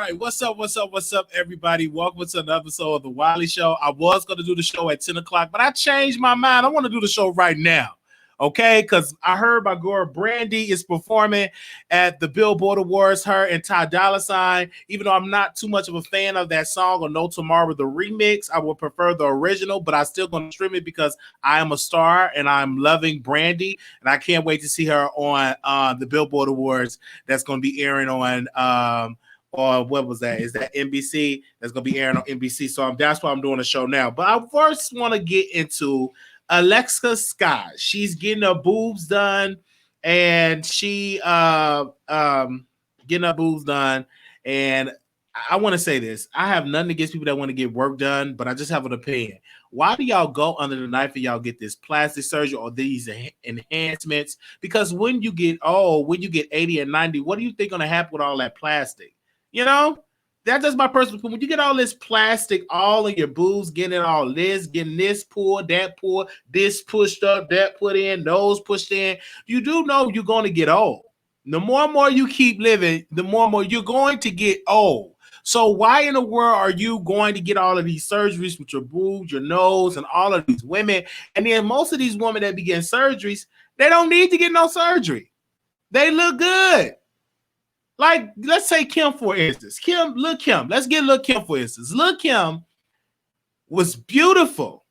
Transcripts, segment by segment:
right. What's up? What's up? What's up, everybody? Welcome to another episode of the Wiley Show. I was going to do the show at 10 o'clock, but I changed my mind. I want to do the show right now. Okay, because I heard my girl Brandy is performing at the Billboard Awards, her and Ty Dolla $ign. Even though I'm not too much of a fan of that song or No Tomorrow, the remix, I would prefer the original, but I'm still going to stream it because I am a star and I'm loving Brandy, and I can't wait to see her on the Billboard Awards that's going to be airing on or what was that? Is that NBC? That's going to be airing on NBC. So that's why I'm doing the show now. But I first want to get into Alexis Skyy. She's getting her boobs done, and she getting her boobs done. And I want to say this: I have nothing against people that want to get work done, but I just have an opinion. Why do y'all go under the knife and y'all get this plastic surgery or these enhancements? Because when you get old, when you get 80 and 90, what do you think gonna happen with all that plastic? You know, that's just my personal opinion. When you get all this plastic all in your boobs, getting all this, getting this pulled, that pulled, this pushed up, that put in, those pushed in, you do know you're going to get old. The more and more you keep living, the more and more you're going to get old. So why in the world are you going to get all of these surgeries with your boobs, your nose, and all of these women? And then most of these women that begin surgeries, they don't need to get no surgery. They look good. Like, let's say Kim, for instance. Let's get Lil' Kim, for instance. Lil' Kim was beautiful.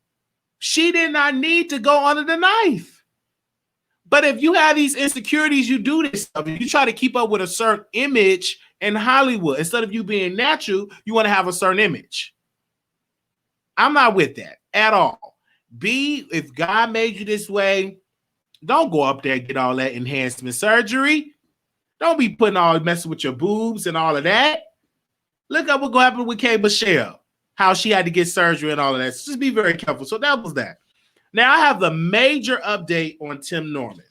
She did not need to go under the knife. But if you have these insecurities, you do this stuff. You try to keep up with a certain image in Hollywood. Instead of you being natural, you want to have a certain image. I'm not with that at all. If God made you this way, don't go up there and get all that enhancement surgery. Don't be messing with your boobs and all of that. Look at what happened with K. Michelle, how she had to get surgery and all of that. So just be very careful. So that was that. Now I have the major update on Tim Norman.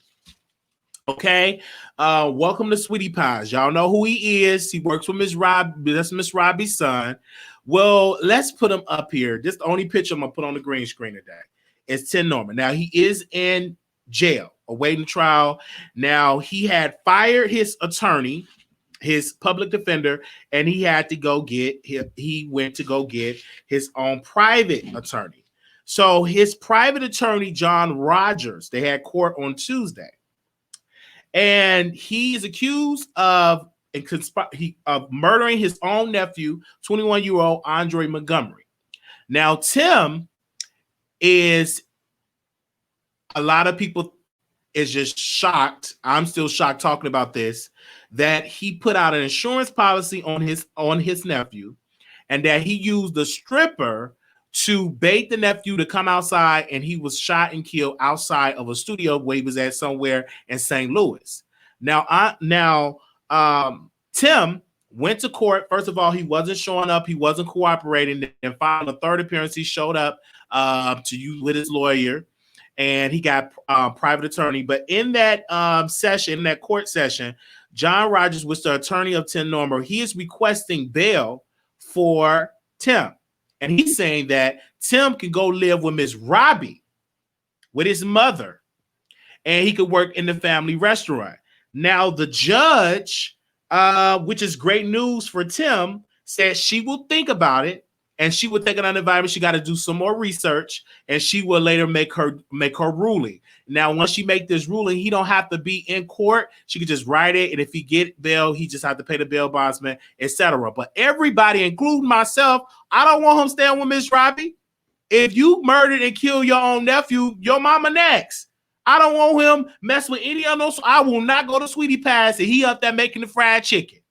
Okay. Welcome to Sweetie Pies. Y'all know who he is. He works with Miss Rob. That's Miss Robbie's son. Well, let's put him up here. This is the only picture I'm going to put on the green screen today. It's Tim Norman. Now he is in jail, awaiting trial. Now he had fired his attorney, his public defender, and he went to go get his own private attorney. So his private attorney, John Rogers, they had court on Tuesday, and he is accused of murdering his own nephew, 21-year-old Andre Montgomery. Now Tim is, a lot of people is just shocked. I'm still shocked talking about this, that he put out an insurance policy on his nephew, and that he used the stripper to bait the nephew to come outside, and he was shot and killed outside of a studio where he was at somewhere in St. Louis. Now, Tim went to court. First of all, he wasn't showing up. He wasn't cooperating. And finally, the third appearance, he showed up with his lawyer, and he got private attorney. But in that court session, John Rogers was the attorney of Tim Norman. He is requesting bail for Tim. And he's saying that Tim can go live with Miss Robbie, with his mother, and he could work in the family restaurant. Now, the judge, which is great news for Tim, said she will think about it, and she will take it under advisement. She got to do some more research, and she will later make her ruling. Now, once she make this ruling, he don't have to be in court. She could just write it, and if he get bail, he just have to pay the bail bondsman, etc. But everybody, including myself, I don't want him staying with Miss Robbie. If you murdered and killed your own nephew, your mama next. I don't want him mess with any of those. I will not go to Sweetie Pies and he up there making the fried chicken,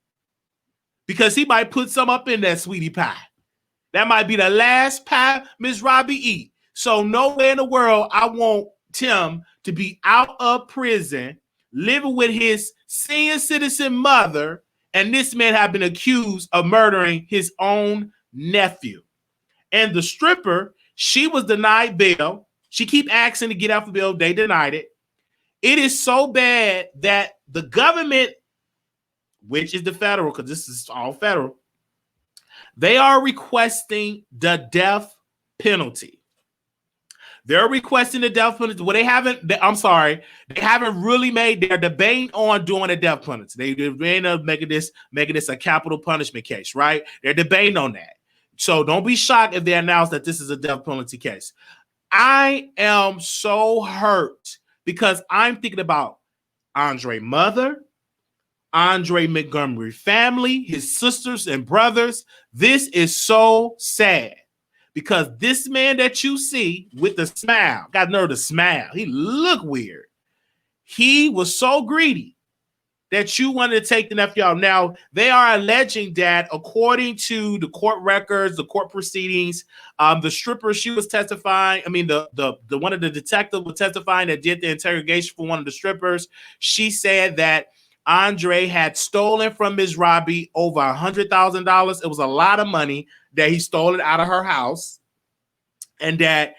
because he might put some up in that Sweetie Pie. That might be the last pie Miss Robbie eat. So nowhere in the world I want Tim to be out of prison, living with his senior citizen mother, and this man have been accused of murdering his own nephew. And the stripper, she was denied bail. She keep asking to get out for bail. They denied it. It is so bad that the government, which is the federal, because this is all federal, they are requesting the death penalty. They're requesting the death penalty. Well, they haven't really made. They're debating on doing a death penalty. They end up making this a capital punishment case, right? They're debating on that. So don't be shocked if they announce that this is a death penalty case. I am so hurt because I'm thinking about Andre mother, Andre Montgomery family, his sisters and brothers. This is so sad because this man that you see with the smile, got nerve to smile. He looked weird. He was so greedy that you wanted to take the nephew out. Now, they are alleging that according to the court records, the court proceedings, the stripper, she was testifying. I mean, the one of the detectives was testifying that did the interrogation for one of the strippers. She said that Andre had stolen from Ms. Robbie over $100,000. It was a lot of money that he stole it out of her house, and that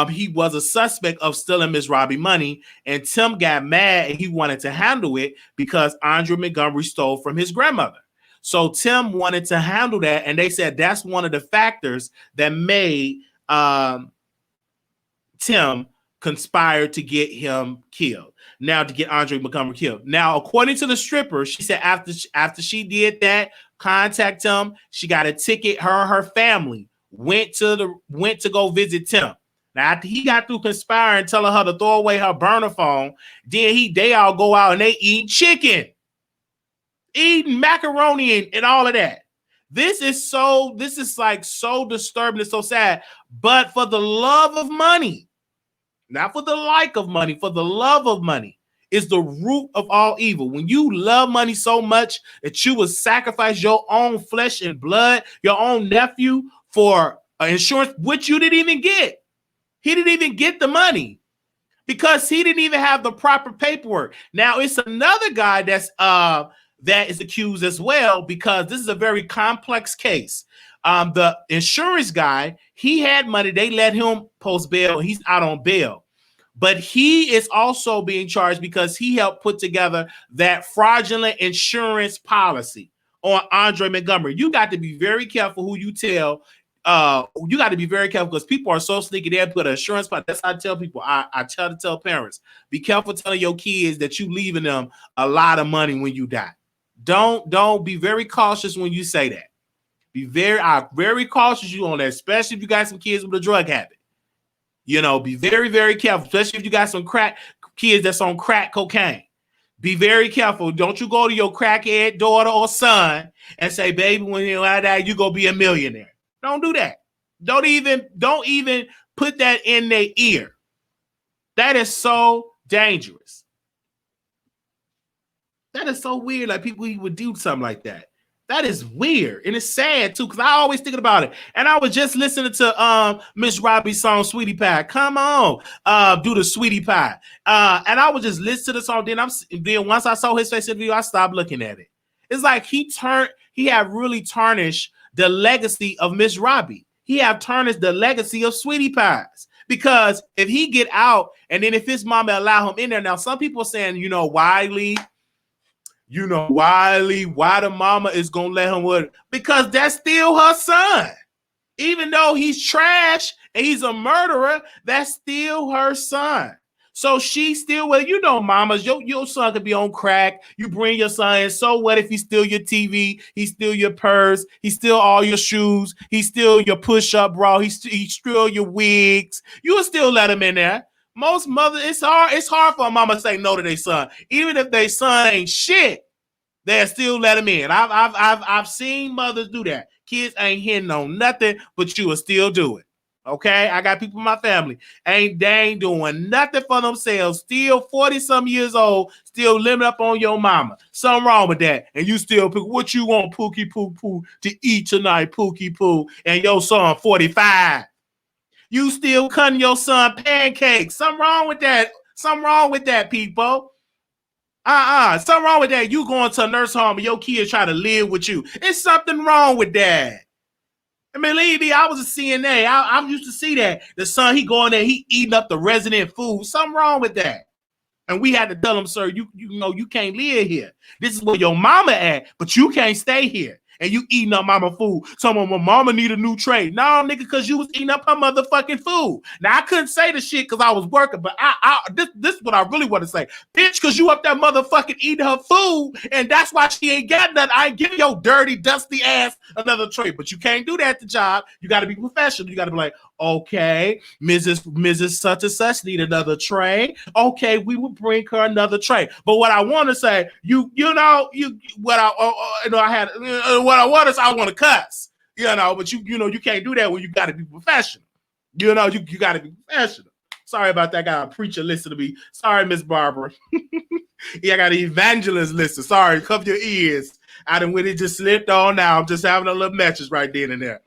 he was a suspect of stealing Ms. Robbie money. And Tim got mad and he wanted to handle it because Andre Montgomery stole from his grandmother. So Tim wanted to handle that, and they said that's one of the factors that made Tim conspire to get him killed. Now, to get Andre Montgomery killed. Now, according to the stripper, she said after she did that, contact him, she got a ticket. Her and her family went to go visit Tim. Now, after he got through conspiring, telling her to throw away her burner phone, then they all go out and they eat chicken, eating macaroni and all of that. This is like so disturbing and so sad. But for the love of money, not for the like of money, for the love of money is the root of all evil. When you love money so much that you will sacrifice your own flesh and blood, your own nephew for insurance, which you didn't even get. He didn't even get the money because he didn't even have the proper paperwork. Now, it's another guy that is accused as well, because this is a very complex case. The insurance guy, he had money. They let him post bail. He's out on bail. But he is also being charged because he helped put together that fraudulent insurance policy on Andre Montgomery. You got to be very careful who you tell. You got to be very careful because people are so sneaky. They put an insurance policy. That's how I tell people. I tell parents, be careful telling your kids that you leaving them a lot of money when you die. Don't be very cautious when you say that. Be very cautious you on that, especially if you got some kids with a drug habit. You know, be very, very careful, especially if you got some crack kids that's on crack cocaine. Be very careful. Don't you go to your crackhead daughter or son and say, baby, when I die, you go be a millionaire. Don't do that. Don't even put that in their ear. That is so dangerous. That is so weird. Like people would do something like that. That is weird. And it's sad too, because I always thinking about it. And I was just listening to Miss Robbie's song Sweetie Pie. Come on, do the Sweetie Pie. And I was just listening to the song. Then once I saw his face in the video, I stopped looking at it. It's like he had really tarnished the legacy of Miss Robbie. He have tarnished the legacy of Sweetie Pies. Because if he get out, and then if his mama allow him in there, now some people are saying, Wiley, why the mama is gonna let him with it? Because that's still her son. Even though he's trash and he's a murderer, that's still her son. So she still, mamas, your son could be on crack. You bring your son in. So what if he steal your TV? He steal your purse. He steal all your shoes. He steal your push-up bra. He steal your wigs. You will still let him in there. Most mothers, it's hard for a mama to say no to their son. Even if their son ain't shit, they'll still let him in. I've seen mothers do that. Kids ain't hitting on nothing, but you will still do it. Okay? I got people in my family. They ain't doing nothing for themselves. Still 40-some years old, still living up on your mama. Something wrong with that. And you still pick what you want, Pookie Poo Poo, to eat tonight, Pookie Poo, and your son 45. You still cutting your son pancakes. Something wrong with that. Something wrong with that, people. Something wrong with that. You going to a nurse home and your kids try to live with you. It's something wrong with that. I mean, believe me, I was a CNA. I used to see that. The son, he going there, he eating up the resident food. Something wrong with that. And we had to tell him, sir, you can't live here. This is where your mama at, but you can't stay here. and you eating up mama food. Someone, my mama need a new tray. No, nigga, because you was eating up her motherfucking food. Now, I couldn't say the shit because I was working, but this is what I really want to say. Bitch, because you up there motherfucking eating her food, and that's why she ain't got nothing. I ain't giving your dirty, dusty ass another tray. But you can't do that at the job. You got to be professional. You got to be like, okay, Mrs. Such and Such need another tray. Okay, we will bring her another tray. But what I want to say, what I want is I want to cuss, but you can't do that when you got to be professional. You got to be professional. Sorry about that. I got a preacher listen to me. Sorry, Miss Barbara. Yeah, I got an evangelist listen. Sorry, cover your ears. I done when it just slipped on now. I'm just having a little message right then and there.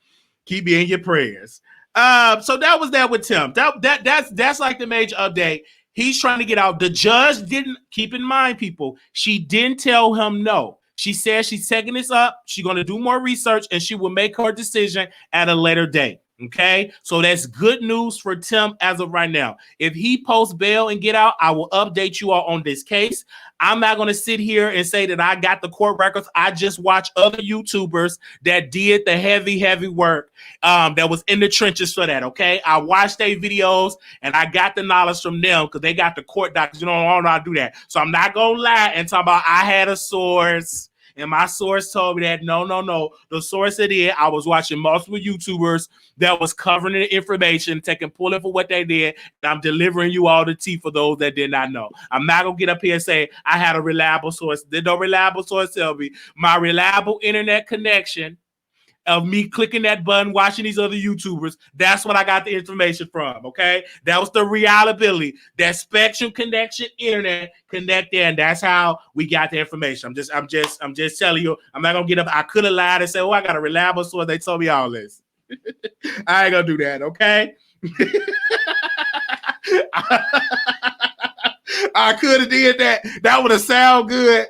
Keep me in your prayers. So that was that with Tim. That's like the major update. He's trying to get out. The judge didn't, keep in mind, people, she didn't tell him no. She said she's taking this up. She's going to do more research and she will make her decision at a later date. Okay, so that's good news for Tim as of right now. If he posts bail and get out, I will update you all on this case. I'm not going to sit here and say that I got the court records. I just watch other YouTubers that did the heavy work that was in the trenches for that, okay? I watched their videos and I got the knowledge from them because they got the court documents. I don't know how to do that. So I'm not going to lie and talk about I had a source. And my source told me that no. The source said I was watching multiple YouTubers that was covering the information, pulling for what they did. And I'm delivering you all the tea for those that did not know. I'm not gonna get up here and say I had a reliable source. Did no reliable source tell me? My reliable internet connection of me clicking that button, watching these other YouTubers, that's what I got the information from, okay? That was the reliability, that Spectrum connection, internet connect there, and that's how we got the information. I'm just telling you, I'm not gonna get up. I could have lied and said, I got a reliable source. They told me all this. I ain't gonna do that, okay? I could have did that. That would have sound good.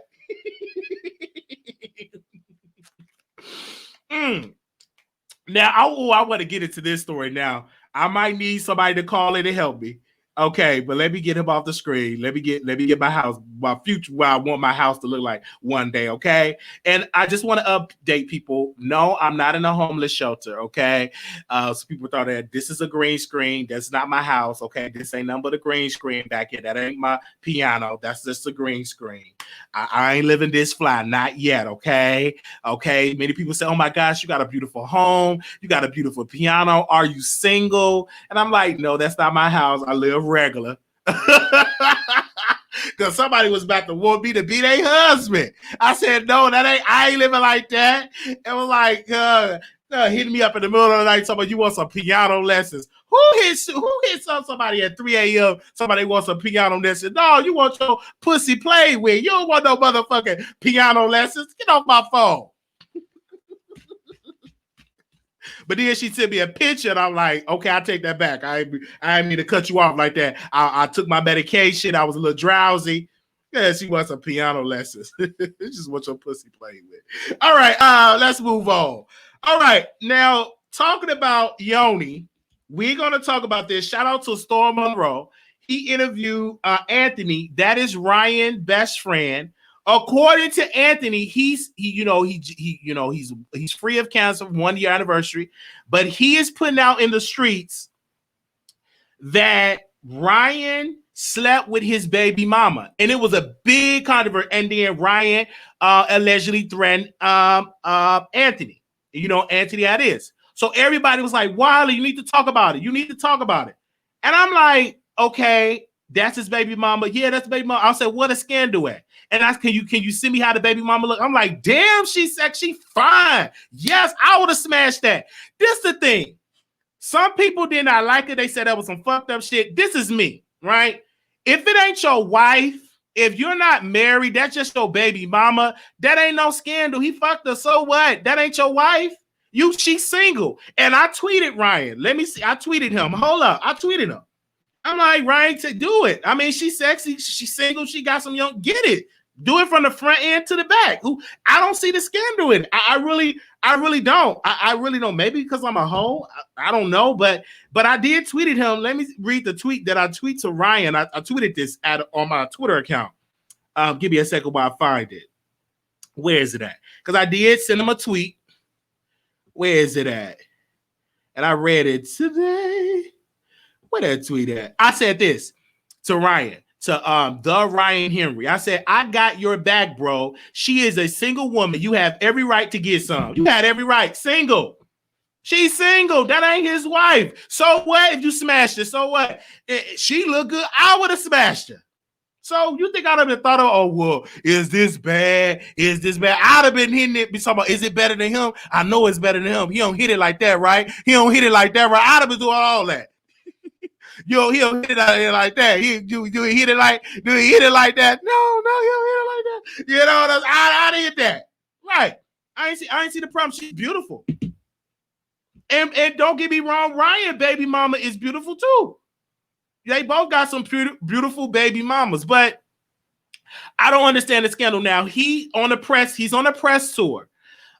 Now, I want to get into this story now. I might need somebody to call in and help me. Okay, but let me get him off the screen. Let me get my house, my future, what I want my house to look like one day, okay? And I just want to update people. No, I'm not in a homeless shelter, okay? So people thought that this is a green screen. That's not my house, okay? This ain't nothing but a green screen back here. That ain't my piano. That's just a green screen. I ain't living this fly, not yet, okay? Okay, many people say, oh my gosh, you got a beautiful home. You got a beautiful piano. Are you single? And I'm like, no, that's not my house. I live regular. Because somebody was about to want me to be their husband. I said, no, I ain't living like that. It was like hitting me up in the middle of the night, talking about you want some piano lessons. Who hits up somebody at 3 a.m. Somebody wants some piano lessons. No, you want your pussy played with. You don't want no motherfucking piano lessons. Get off my phone. But then she sent me a picture, and I'm like, okay, I'll take that back. I didn't mean to cut you off like that. I took my medication. I was a little drowsy. Yeah, she wants some piano lessons. Just what your pussy played with. All right, let's move on. All right, now talking about Yoni, we're going to talk about this. Shout out to Storm Monroe. He interviewed Anthony. That is Ryan's best friend. According to Anthony, he's free of cancer, 1 year anniversary, but he is putting out in the streets that Ryan slept with his baby mama, and it was a big controversy. And then Ryan allegedly threatened Anthony. You know, Anthony that is. So everybody was like, Wiley, you need to talk about it. You need to talk about it. And I'm like, okay, that's his baby mama. Yeah, that's the baby mama. I said, what a scandal at? And I can you send me how the baby mama look? I'm like, damn, she's sexy, fine. Yes, I would have smashed that. This the thing. Some people did not like it. They said that was some fucked up shit. This is me, right? If it ain't your wife, if you're not married, that's just your baby mama. That ain't no scandal. He fucked her. So what? That ain't your wife. She's single. And I tweeted Ryan. Let me see. I tweeted him. Hold up. I tweeted him. I'm like, Ryan, to do it. I mean, she's sexy. She's single. She got some young. Get it. Do it from the front end to the back. I don't see the scandal in it. I really don't. I really don't. Maybe because I'm a hoe. I don't know. But I did tweeted him. Let me read the tweet that I tweet to Ryan. I tweeted this on my Twitter account. Give me a second while I find it. Where is it at? Because I did send him a tweet. Where is it at? And I read it today. Where that tweet at? I said this to Ryan, to the Ryan Henry. I said, I got your back, bro. She is a single woman. You have every right to get some. You had every right. Single. She's single. That ain't his wife. So what if you smashed her? So what? She look good. I would have smashed her. So you think I'd have been thought of, oh, well, is this bad? Is this bad? I'd have been hitting it. Be talking about, is it better than him? I know it's better than him. He don't hit it like that, right? He don't hit it like that, right? I'd have been doing all that. Yo, he don't hit it like that. Do he hit it like that? No, he don't hit it like that. You know, I did that. Right. I ain't see the problem. She's beautiful. And don't get me wrong, Ryan baby mama is beautiful too. They both got some beautiful baby mamas, but I don't understand the scandal now. He's on the press tour.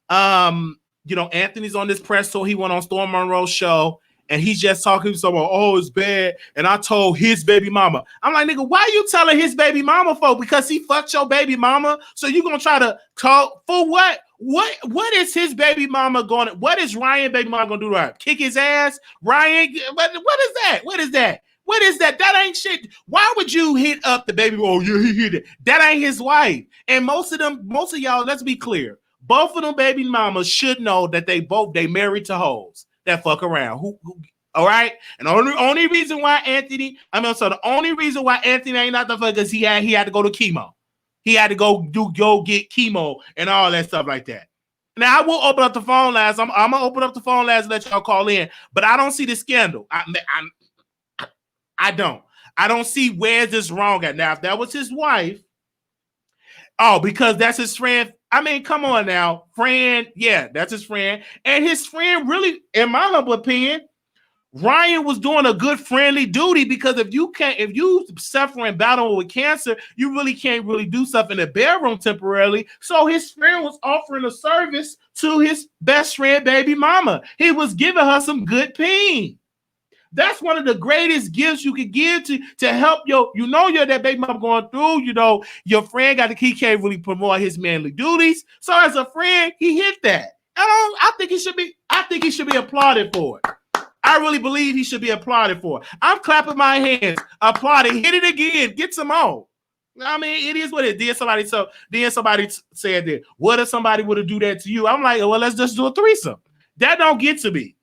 Anthony's on this press tour. He went on Storm Monroe's show. And he's just talking about, oh, it's bad. And I told his baby mama. I'm like, nigga, why are you telling his baby mama for? Because he fucked your baby mama? So you going to try to talk for what? What is his baby mama going to, what is Ryan baby mama going to do to her? Kick his ass? Ryan, what is that? What is that? What is that? That ain't shit. Why would you hit up the baby? Oh, yeah, he hit it. That ain't his wife. And most of y'all, let's be clear. Both of them baby mamas should know that they married to hoes that fuck around. Who all right? And the only reason why Anthony ain't not the fuck is he had to go to chemo. He had to go get chemo and all that stuff like that. Now I will open up the phone lines. I'm gonna open up the phone lines and let y'all call in, but I don't see the scandal. I don't see where's this wrong at. Now, if that was his wife, because that's his friend. I mean, come on now. Friend, yeah, that's his friend. And his friend really, in my humble opinion, Ryan was doing a good friendly duty, because if you suffering battling with cancer, you really can't really do stuff in the bedroom temporarily. So his friend was offering a service to his best friend baby mama. He was giving her some good peen. That's one of the greatest gifts you could give to help you're that baby mama going through. Your friend he can't really promote his manly duties. So as a friend, he hit that. I think he should be applauded for it. I really believe he should be applauded for it. I'm clapping my hands, applauding, hit it again, get some more. I mean, it is what it is. Somebody said that, what if somebody would have do that to you? I'm like, well, let's just do a threesome. That don't get to me.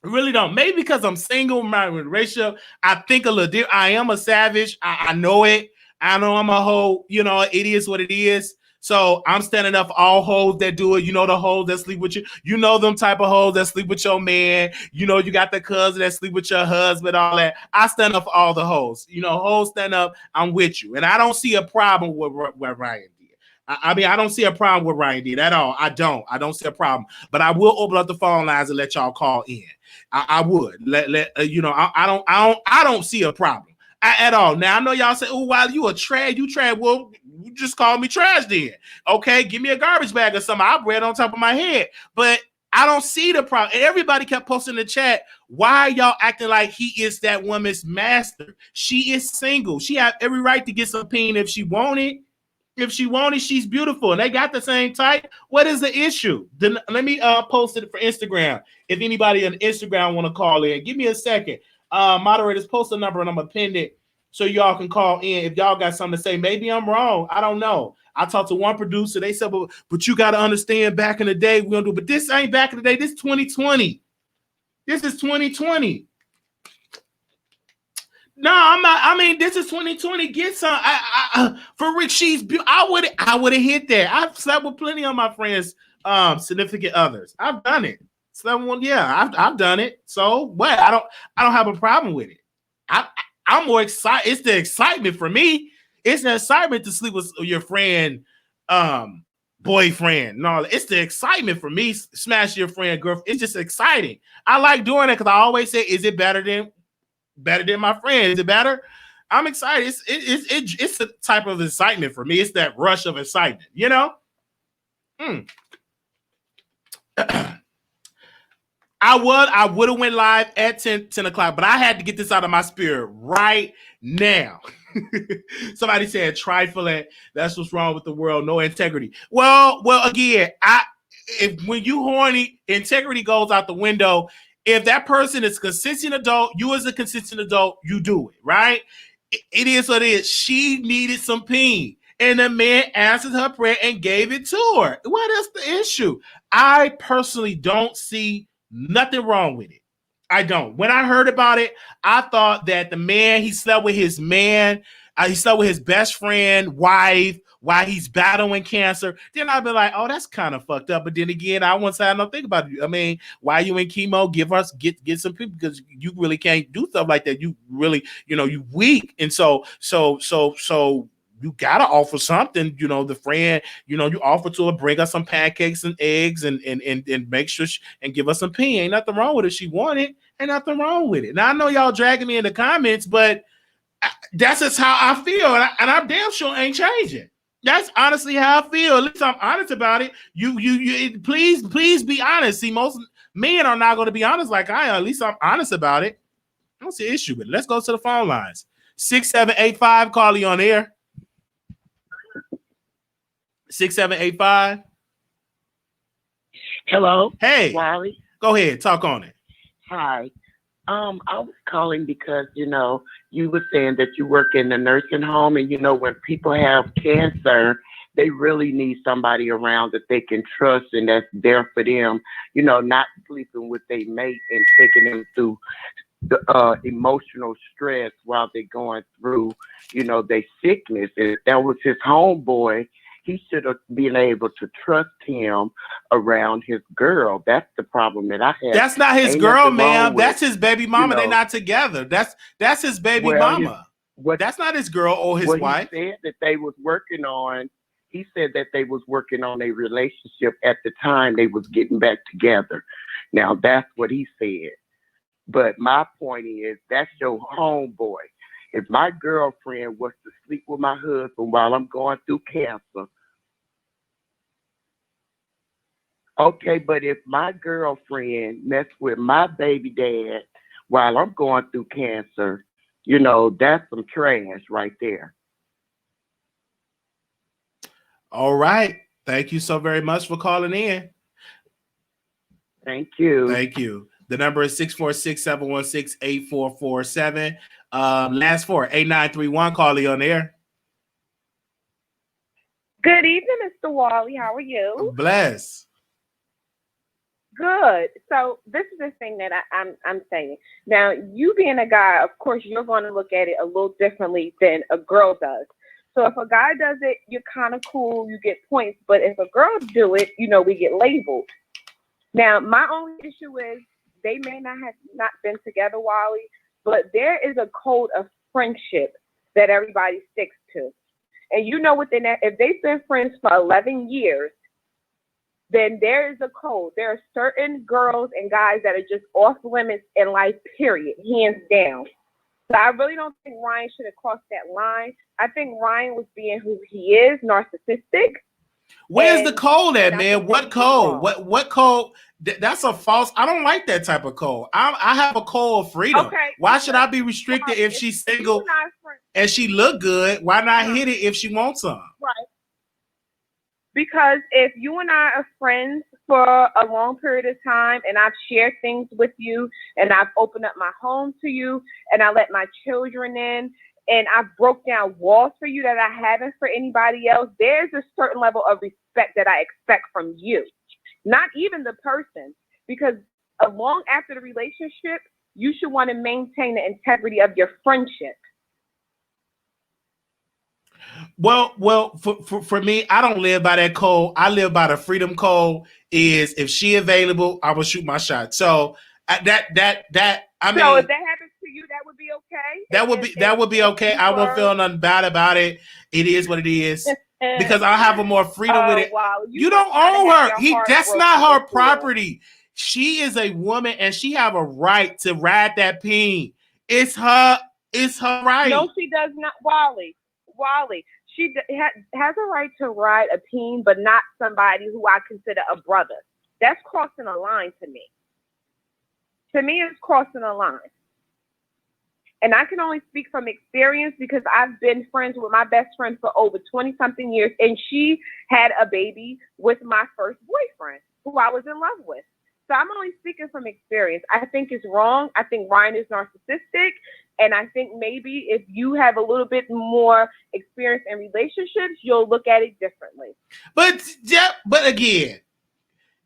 Really don't. Maybe because I'm single, my ratio, I think a little different. I am a savage. I know it. I know I'm a hoe. It is what it is. So I'm standing up for all hoes that do it. The hoes that sleep with you. Them type of hoes that sleep with your man. You got the cousin that sleep with your husband, all that. I stand up for all the hoes. Hoes stand up. I'm with you. And I don't see a problem with what Ryan did. I don't see a problem with Ryan did at all. I don't see a problem. But I will open up the phone lines and let y'all call in. I would I don't see a problem at all. Now I know y'all say, oh, Wiley, you a trash, you trash. Well, you just call me trash then. Okay, give me a garbage bag or something. I'll bread on top of my head. But I don't see the problem. And everybody kept posting in the chat, why y'all acting like he is that woman's master? She is single. She have every right to get some pain if she wanted. If she wanted, she's beautiful. And they got the same type. What is the issue? Then let me post it for Instagram. If anybody on Instagram want to call in, give me a second. Moderators, post a number and I'm going to pin it so y'all can call in. If y'all got something to say, maybe I'm wrong. I don't know. I talked to one producer. They said, but you got to understand, back in the day, we don't do. But this ain't back in the day. This is 2020. This is 2020. No, I'm not. I mean, this is 2020. Get some. For Rick, she's beautiful. I would have hit that. I've slept with plenty of my friends' significant others. I've done it. I've done it. So what? I don't have a problem with it. I'm more excited. It's the excitement for me. It's the excitement to sleep with your friend, boyfriend. No, it's the excitement for me. Smash your friend, girlfriend. It's just exciting. I like doing it because I always say, is it better than my friend? Is it better? I'm excited. It's a type of excitement for me. It's that rush of excitement, I would have went live at 10 o'clock, but I had to get this out of my spirit right now. Somebody said trifling. That's what's wrong with the world. No integrity. Well, again, if when you horny, integrity goes out the window. If that person is a consistent adult, you as a consistent adult, you do it, right? It is what it is. She needed some peen. And the man answered her prayer and gave it to her. What is the issue? I personally don't see nothing wrong with it. I don't. When I heard about it, I thought that the man, he slept with his man, he slept with his best friend, wife, while he's battling cancer. Then I'd be like, oh, that's kind of fucked up. But then again, I won't say I don't think about it. I mean, why you in chemo? Get some people, because you really can't do stuff like that. You really, you weak. And so you gotta offer something, the friend, you offer to her, bring us some pancakes and eggs and make sure and give us some pee. Ain't nothing wrong with it. She wanted, ain't nothing wrong with it. Now I know y'all dragging me in the comments, but that's just how I feel, and I'm damn sure ain't changing. That's honestly how I feel. At least I'm honest about it. You please be honest. See, most men are not going to be honest like I am. At least I'm honest about it. I don't see an issue with it. Let's go to the phone lines. 6785, call you on air. 6785. Hello. Hey. Wiley. Go ahead. Talk on it. Hi. I was calling because, you were saying that you work in the nursing home, and, when people have cancer, they really need somebody around that they can trust and that's there for them, not sleeping with their mate and taking them through the emotional stress while they're going through, their sickness. And if that was his homeboy, he should have been able to trust him around his girl. That's the problem that I have. That's not his girl, ma'am. That's his baby mama. They're not together. That's his baby mama. That's not his girl or his wife. He said that they was working on. He said that they was working on a relationship at the time they was getting back together. Now that's what he said. But my point is, that's your homeboy. If my girlfriend was to sleep with my husband while I'm going through cancer, okay, but if my girlfriend messed with my baby dad while I'm going through cancer, that's some trash right there. All right. Thank you so very much for calling in. Thank you. Thank you. The number is 646-716-8447. Last four, 8931. Call you on air. Good evening, Mr. Wally. How are you? Bless. Good. So this is the thing that I'm saying. Now, you being a guy, of course, you're going to look at it a little differently than a girl does. So if a guy does it, you're kind of cool, you get points. But if a girl do it, we get labeled. Now, my only issue is they may not have not been together, Wally, but there is a code of friendship that everybody sticks to. And within that, if they've been friends for 11 years, then there is a code. There are certain girls and guys that are just off limits in life, period, hands down. So I really don't think Ryan should have crossed that line. I think Ryan was being who he is, narcissistic. Where's the code at, man? What code? What code? That's a false. I don't like that type of code. I have a code of freedom. Okay. Why should I be restricted if she's single and she look good? Why not hit it if she wants some? Right. Because if you and I are friends for a long period of time and I've shared things with you and I've opened up my home to you and I let my children in and I broke down walls for you that I haven't for anybody else, there's a certain level of respect that I expect from you, not even the person. Because long after the relationship, you should want to maintain the integrity of your friendship. Well, for me, I don't live by that code. I live by the freedom code. Is if she available, I will shoot my shot. So I mean. So if that happens to you, that would be okay. That would be okay. I won't feel nothing bad about it. It is what it is. Because I have a more freedom with it. Wow. You don't own her. That's not her property. She is a woman and she have a right to ride that peen. It's her right. No, she does not, Wally. She has a right to ride a peen, but not somebody who I consider a brother. That's crossing a line to me. To me, it's crossing a line. And I can only speak from experience because I've been friends with my best friend for over 20-something years, and she had a baby with my first boyfriend, who I was in love with. So I'm only speaking from experience. I think it's wrong. I think Ryan is narcissistic, and I think maybe if you have a little bit more experience in relationships, you'll look at it differently. But again,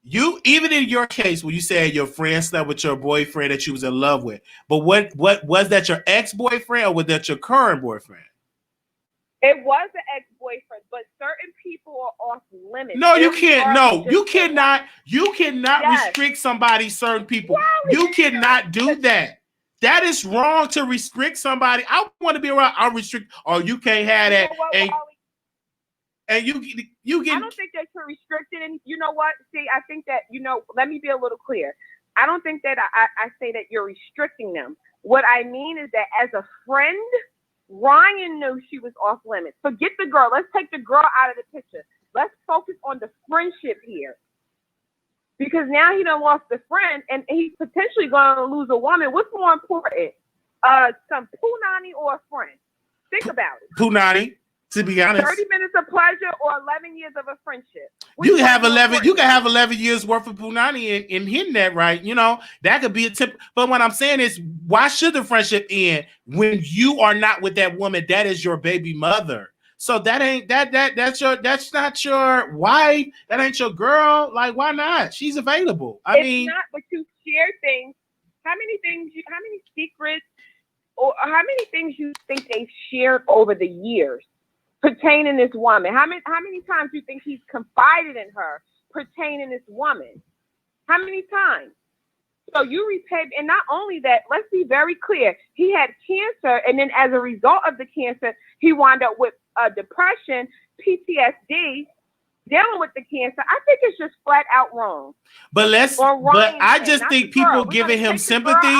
you, even in your case, when you said your friend slept with your boyfriend that you was in love with, but what was that, your ex-boyfriend, or was that your current boyfriend? It was an ex-boyfriend, but certain people are off limits. No, you can't. No, you cannot. You cannot restrict somebody, certain people. You cannot do that. That is wrong to restrict somebody. I want to be around. I'll restrict. Or you can't have that. You know what, and you get. I don't think that you're restricted. And you know what? See, I think that, let me be a little clear. I don't think that I say that you're restricting them. What I mean is that as a friend, Ryan knew she was off limits. Forget the girl. Let's take the girl out of the picture. Let's focus on the friendship here. Because now he done lost the friend, and he's potentially going to lose a woman. What's more important? Some punani or a friend? Think about it. Punani, to be honest. 30 minutes of pleasure or 11 years of a friendship. You can have 11 years worth of punani and hitting that right. That could be a tip. But what I'm saying is, why should the friendship end when you are not with that woman? That is your baby mother. So that's not your wife. That ain't your girl. Like, why not? She's available. It's not, but you share things. How many secrets, or how many things you think they've shared over the years pertaining this woman? How many times do you think he's confided in her pertaining this woman? How many times? So you repay, and not only that, let's be very clear. He had cancer, and then as a result of the cancer, he wound up with depression, PTSD, dealing with the cancer. I think it's just flat out wrong. But I just think people giving him sympathy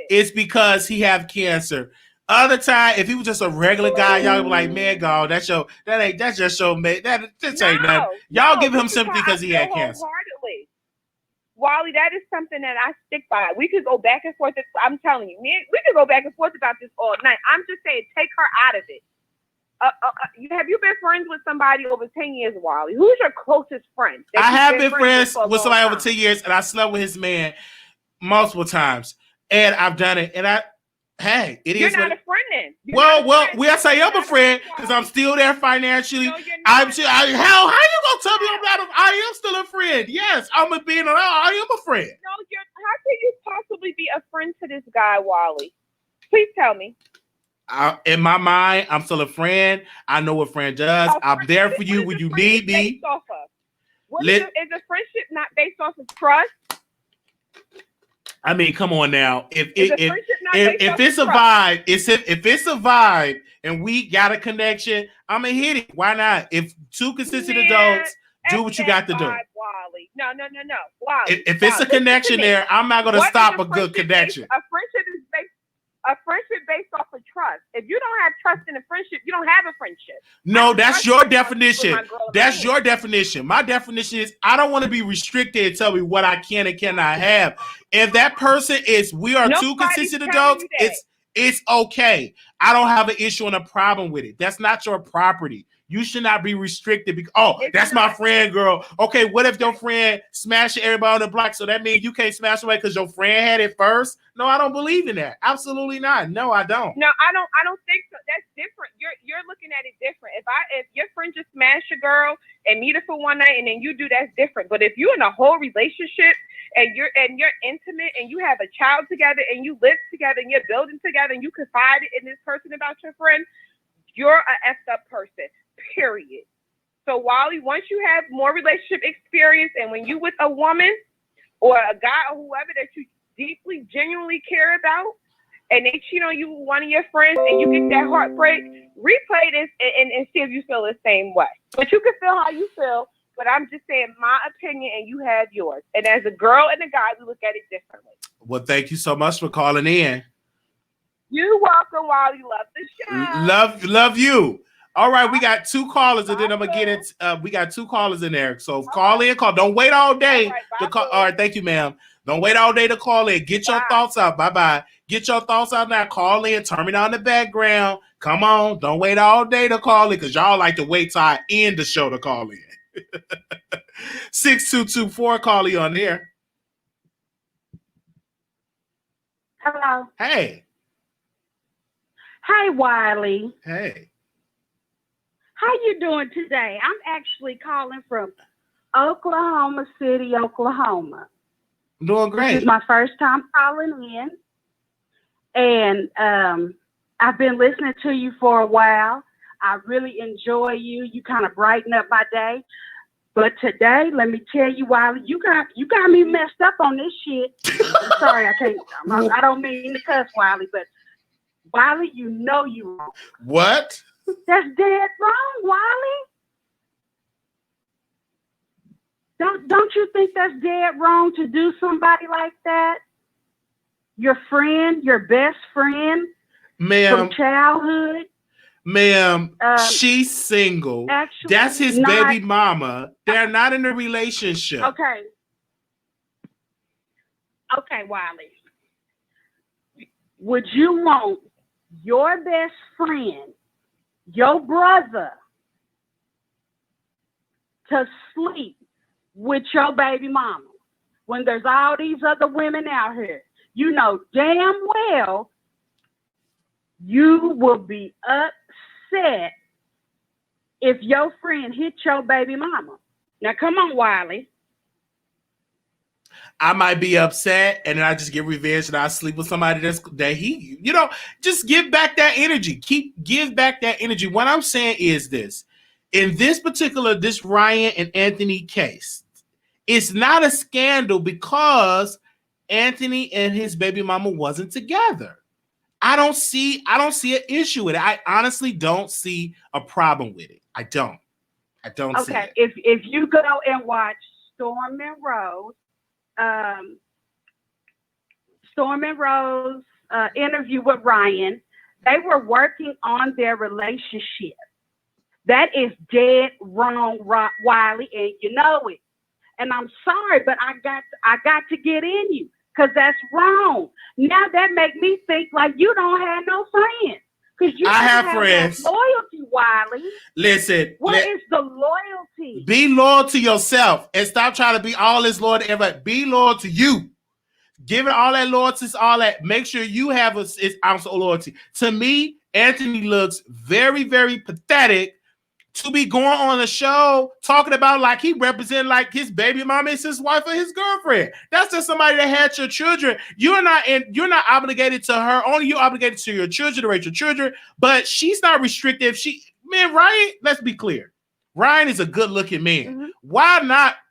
is because he have cancer. Other time, if he was just a regular guy, y'all be like, man, God, that's just your man. That ain't nothing. Y'all give him sympathy because he had cancer. Wiley, that is something that I stick by. We could go back and forth. I'm telling you, man, we could go back and forth about this all night. I'm just saying, take her out of it. Have you been friends with somebody over 10 years, Wiley? Who's your closest friend? I have been friends with somebody over 10 years, and I slept with his man multiple times, and I've done it. And it is. You're not a friend then. I say I'm a friend because I'm still there financially. How you gonna tell me I'm not? I am still a friend. Yes, I am a friend. No, how can you possibly be a friend to this guy, Wiley? Please tell me. In my mind, I'm still a friend. I know what friend does. I'm there for you when you need me. Is a friendship not based off of trust? I mean, come on now. If it's a vibe, and we got a connection, I'm gonna hit it. Why not? If two consistent adults do what you got to do. Wally. No. Wally. If it's a connection there, I'm not gonna stop a good connection. A friendship based off of trust. If you don't have trust in a friendship, you don't have a friendship. No, that's your definition. That's your definition. My definition is I don't want to be restricted and tell me what I can and cannot have. If that person we are two consistent adults, it's okay. I don't have an issue and a problem with it. That's not your property. You should not be restricted because, that's my friend, girl. Okay, what if your friend smashed everybody on the block? So that means you can't smash away because your friend had it first? No, I don't believe in that. Absolutely not. No, I don't. No, I don't think so. That's different. You're looking at it different. If your friend just smashed a girl and meet her for one night and then you do, that's different. But if you're in a whole relationship and you're intimate and you have a child together and you live together and you're building together and you confide in this person about your friend, you're a effed up person. Period. So Wally, once you have more relationship experience and when you with a woman or a guy or whoever that you deeply, genuinely care about and they cheat on you with one of your friends and you get that heartbreak, replay this and see if you feel the same way. But you can feel how you feel, but I'm just saying my opinion and you have yours. And as a girl and a guy, we look at it differently. Well, thank you so much for calling in. You're welcome, Wally. Love the show. Love you. All right, we got 2 callers, and then I'm gonna get it. We got 2 callers in there, so call in. Don't wait all day to call. All right, thank you, ma'am. Don't wait all day to call in. Get your thoughts out. Bye. Get your thoughts out now. Call in. Turn me on the background. Come on. Don't wait all day to call in because y'all like to wait till I end the show to call in. 6224, call you on there. Hello. Hey. Hey, Wiley. Hey. How you doing today? I'm actually calling from Oklahoma City, Oklahoma. I'm doing great. This is my first time calling in. And I've been listening to you for a while. I really enjoy you. You kind of brighten up my day. But today, let me tell you, Wiley, you got me messed up on this shit. I'm sorry, I don't mean to cuss, Wiley, but Wiley, you know you wrong. What? That's dead wrong, Wiley. Don't you think that's dead wrong to do somebody like that? Your friend, your best friend, ma'am, from childhood. Ma'am, she's single. Actually, that's his baby mama. They're not in a relationship. Okay. Okay, Wiley. Would you want your best friend, your brother, to sleep with your baby mama when there's all these other women out here? You know damn well you will be upset if your friend hit your baby mama. Now, come on, Wiley. I might be upset, and then I just get revenge, and I sleep with somebody just give back that energy. Give back that energy. What I'm saying is this: in this Ryan and Anthony case, it's not a scandal because Anthony and his baby mama wasn't together. I don't see an issue with it. I honestly don't see a problem with it. I don't see it. If you go and watch Storm and Rose interview with Ryan, they were working on their relationship. That is dead wrong, Wiley, and you know it. And I'm sorry, but I got to get in you because that's wrong. Now that make me think like you don't have no friends. Because you have friends. Loyalty, Wiley. Listen. What is the loyalty? Be loyal to yourself and stop trying to be all this loyal to everybody. Be loyal to you. Give it all that loyalty, all that. Make sure you have an ounce of loyalty. To me, Anthony looks very, very pathetic to be going on a show talking about like he represent like his baby mama is his wife or his girlfriend. That's just somebody that had your children. You're not obligated to her. Only you're obligated to your children to raise your children. But she's not restrictive. Ryan, let's be clear. Ryan is a good looking man. Mm-hmm. Why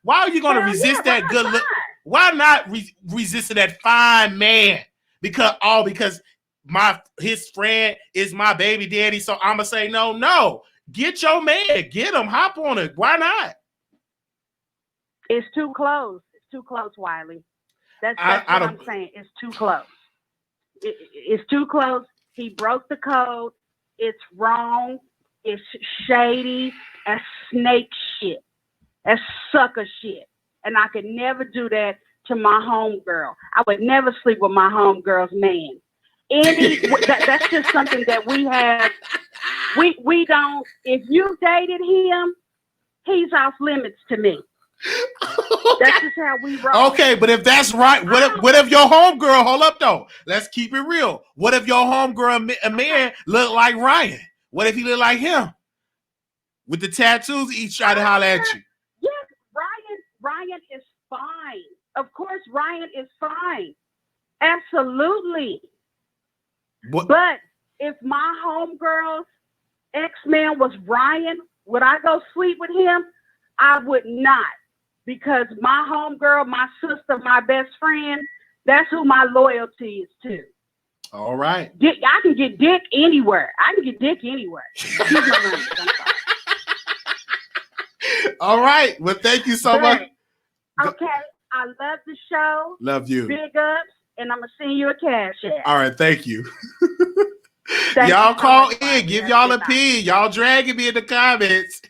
are you going to resist that good look? Why not resisting that fine man? Because his friend is my baby daddy. So I'm gonna say no. Get your man. Get him. Hop on it. Why not? It's too close. It's too close, Wiley. That's what I'm saying. It's too close. It's too close. He broke the code. It's wrong. It's shady. That's snake shit. That's sucker shit. And I could never do that to my homegirl. I would never sleep with my homegirl's man. That's just something that we have. We don't. If you dated him, he's off limits to me. That's just how we roll. Okay, but if that's right, what if your homegirl? Hold up, though. Let's keep it real. What if your homegirl, a man, look like Ryan? What if he look like him with the tattoos? Each try to holler at you. Yes, Ryan is fine. Of course, Ryan is fine. Absolutely. What? But if my homegirl's ex-man was Ryan, would I go sleep with him? I would not. Because my homegirl, my sister, my best friend, that's who my loyalty is to. All right. I can get dick anywhere. All right. Well, thank you so much. Okay. I love the show. Love you. Big ups. And I'm going to send you a cash app. All right. Thank you. Y'all call in, give y'all a opinion. Y'all dragging me in the comments.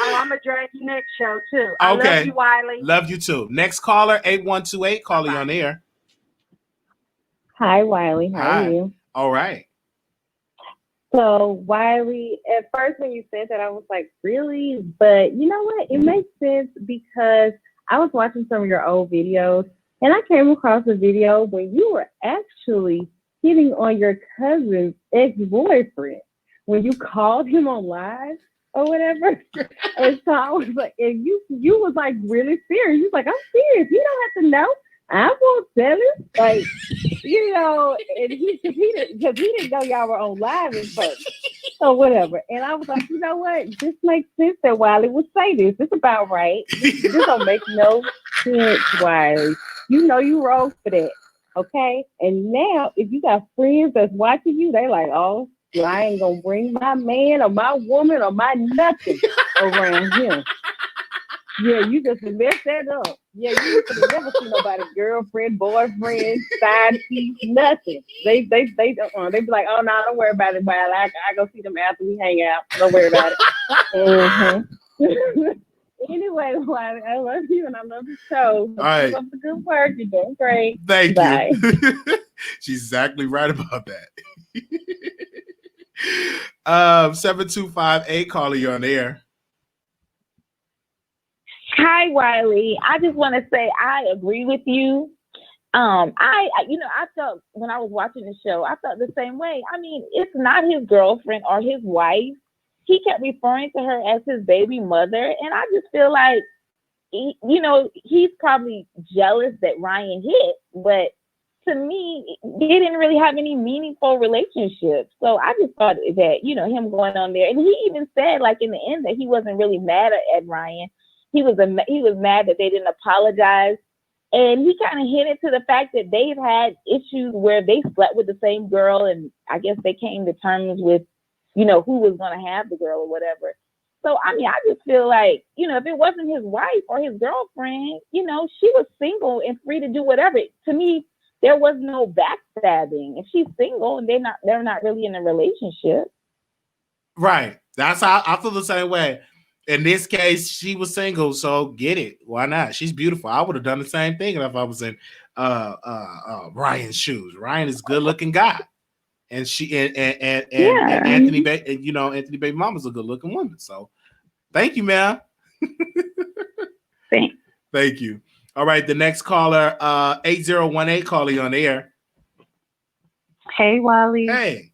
Oh, I'm gonna drag you next show too. I love you, Wiley. Love you too. Next caller, 8128. Caller, you on air. Hi, Wiley. How are you? All right. So, Wiley, at first when you said that, I was like, really? But you know what? It makes sense because I was watching some of your old videos and I came across a video where you were actually hitting on your cousin's ex-boyfriend when you called him on live or whatever. And so I was like, and you was like really serious. You was like, I'm serious. You don't have to know. I won't tell him. Like, you know, and he didn't know y'all were on live at first. So whatever. And I was like, you know what? This makes sense that Wiley would say this. It's about right. This don't make no sense, Wiley. You know you wrong for that. Okay? And now if you got friends that's watching you, they like, oh, I ain't gonna bring my man or my woman or my nothing around him. Yeah, you just messed that up. Yeah, you could never see nobody, girlfriend, boyfriend, side piece, nothing. They be like, oh no, don't worry about it. While I go see them after we hang out. Don't worry about it. Anyway, Wiley, I love you and I love the show. All right. Keep up the good work. You're doing great. Thank Bye. you. She's exactly right about that. 7258, caller, you on air. Hi, Wiley. I just want to say I agree with you. I felt when I was watching the show, I felt the same way. I mean, it's not his girlfriend or his wife. He kept referring to her as his baby mother, and I just feel like, he's probably jealous that Ryan hit, but to me, they didn't really have any meaningful relationships. So I just thought that, him going on there, and he even said, like in the end, that he wasn't really mad at Ryan. He was mad that they didn't apologize. And he kind of hinted to the fact that they've had issues where they slept with the same girl. And I guess they came to terms with, who was going to have the girl or whatever. So, I mean, I just feel like, if it wasn't his wife or his girlfriend, she was single and free to do whatever. To me, there was no backstabbing. If she's single and they're not really in a relationship. Right. That's how I feel the same way. In this case, she was single, so get it. Why not? She's beautiful. I would have done the same thing if I was in Ryan's shoes. Ryan is a good-looking guy, and Anthony Baby Mama's a good-looking woman. So, thank you, ma'am. Thanks. Thank you. All right, the next caller, 8018, caller, you on the air. Hey, Wiley. Hey.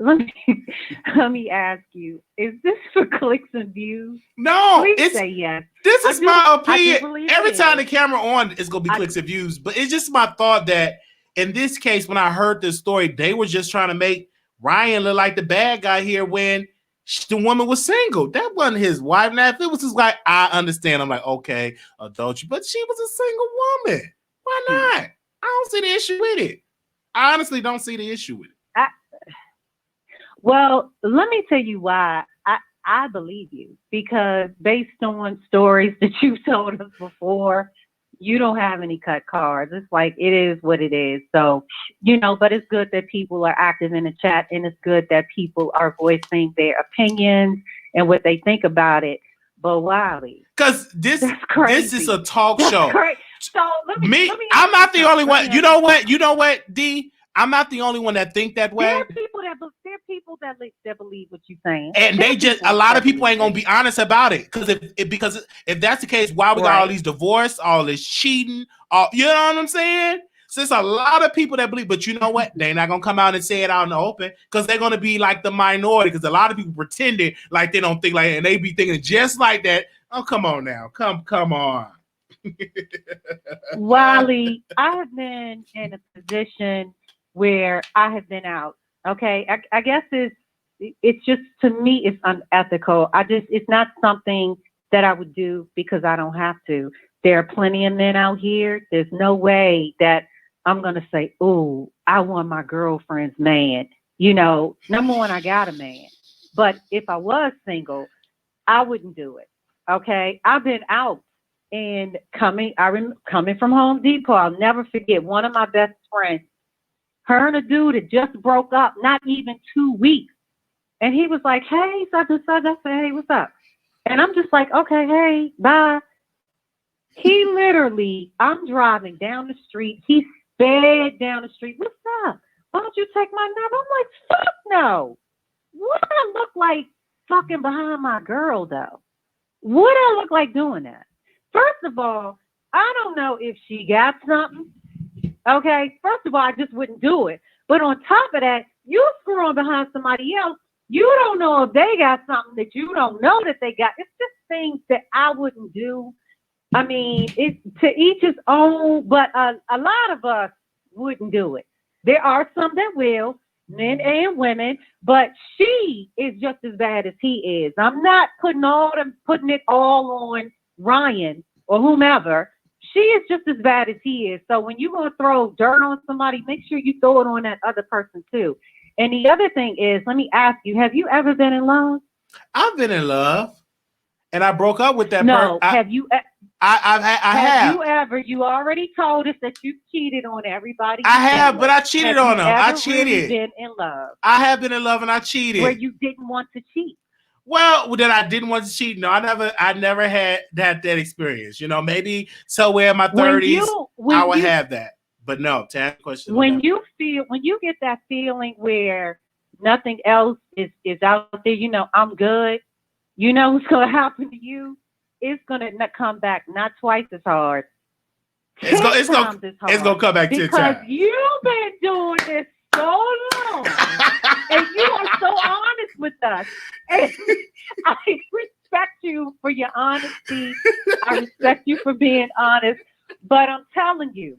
Let me ask you, is this for clicks and views? No, Please say yes. This is my opinion. Every time the is. camera on, it's gonna be clicks and views. But it's just my thought that in this case, when I heard this story, they were just trying to make Ryan look like the bad guy here when the woman was single. That wasn't his wife. Now, if it was his wife, I understand. I'm like, okay, adultery, but she was a single woman. Why not? I don't see the issue with it. I honestly don't see the issue with it. Well, let me tell you why I believe you, because based on stories that you've told us before, you don't have any cut cards. It's like, it is what it is. So, but it's good that people are active in the chat, and it's good that people are voicing their opinions and what they think about it. But Wiley, because this is a talk show. So let me I'm not the only one. You know what, D? I'm not the only one that think that way. There are people that believe what you're saying, and a lot of people ain't gonna be honest about it. Because if that's the case, why we got all these divorce, all this cheating, you know what I'm saying? So it's a lot of people that believe, but you know what? They're not gonna come out and say it out in the open because they're gonna be like the minority. Because a lot of people pretending like they don't think like, and they be thinking just like that. Oh, come on now, come on. Wiley, I have been in a position where I have been out. Okay, I guess it's just, to me, it's unethical. It's not something that I would do because I don't have to. There are plenty of men out here. There's no way that I'm gonna say, "Ooh, I want my girlfriend's man." Number one, I got a man. But if I was single, I wouldn't do it. Okay, I've been out and coming from Home Depot. I'll never forget one of my best friends. Her and a dude had just broke up, not even 2 weeks. And he was like, hey, such and such. I said, hey, what's up? And I'm just like, okay, hey, bye. He literally, I'm driving down the street. He sped down the street. What's up? Why don't you take my number? I'm like, fuck no. What do I look like fucking behind my girl, though? What do I look like doing that? First of all, I don't know if she got something. Okay, first of all, I just wouldn't do it. But on top of that, you screwing behind somebody else. You don't know if they got something that you don't know that they got. It's just things that I wouldn't do. I mean, it's to each his own, but a lot of us wouldn't do it. There are some that will, men and women, but she is just as bad as he is. I'm not putting it all on Ryan or whomever. She is just as bad as he is. So when you're going to throw dirt on somebody, make sure you throw it on that other person too. And the other thing is, let me ask you, have you ever been in love? I've been in love, and I broke up with that person. No, have you? I have. You ever? You already told us that you cheated on everybody. I have, but I cheated on them. I cheated. Really been in love? I have been in love, and I cheated. Where you didn't want to cheat? Well, that I didn't want to cheat. No, I never had that experience. You know, maybe somewhere in my 30s, I would have that. But no, to answer the question. When you get that feeling where nothing else is out there, you know, I'm good. You know what's going to happen to you? It's going to come back not twice as hard. It's going to come back 10 times. Because you've been doing this so long. And you are so honest with us. And I respect you for your honesty. I respect you for being honest. But I'm telling you,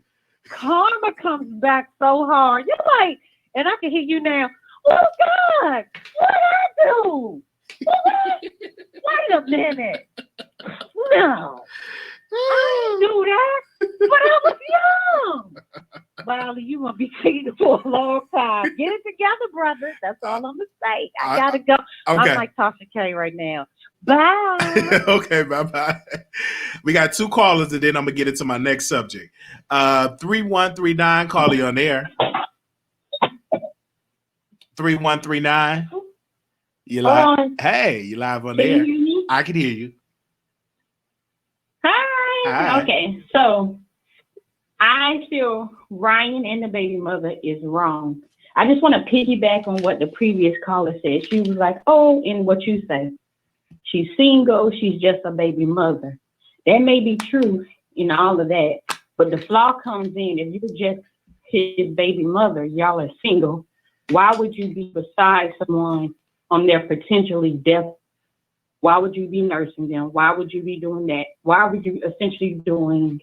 karma comes back so hard. You're like, and I can hear you now. Oh God, what I do? Wait a minute. No, I didn't do that. But I was young. Wiley, you gonna be cheating for a long time. Get it together, brother. That's all I'm gonna say. I gotta go. Okay. I'm like Tasha K right now. Bye. Okay, bye-bye. We got 2 callers, and then I'm gonna get into my next subject. 3139, call you on air. 3139. You live? Hey, you live on air. Can you hear me? I can hear you. Hi. Okay, so I feel Ryan and the baby mother is wrong. I just want to piggyback on what the previous caller said. She was like, oh, and what you say. She's single, she's just a baby mother. That may be true in all of that, but the flaw comes in if you're just his baby mother, y'all are single. Why would you be beside someone on their potentially death? Why would you be nursing them? Why would you be doing that? Why would you essentially doing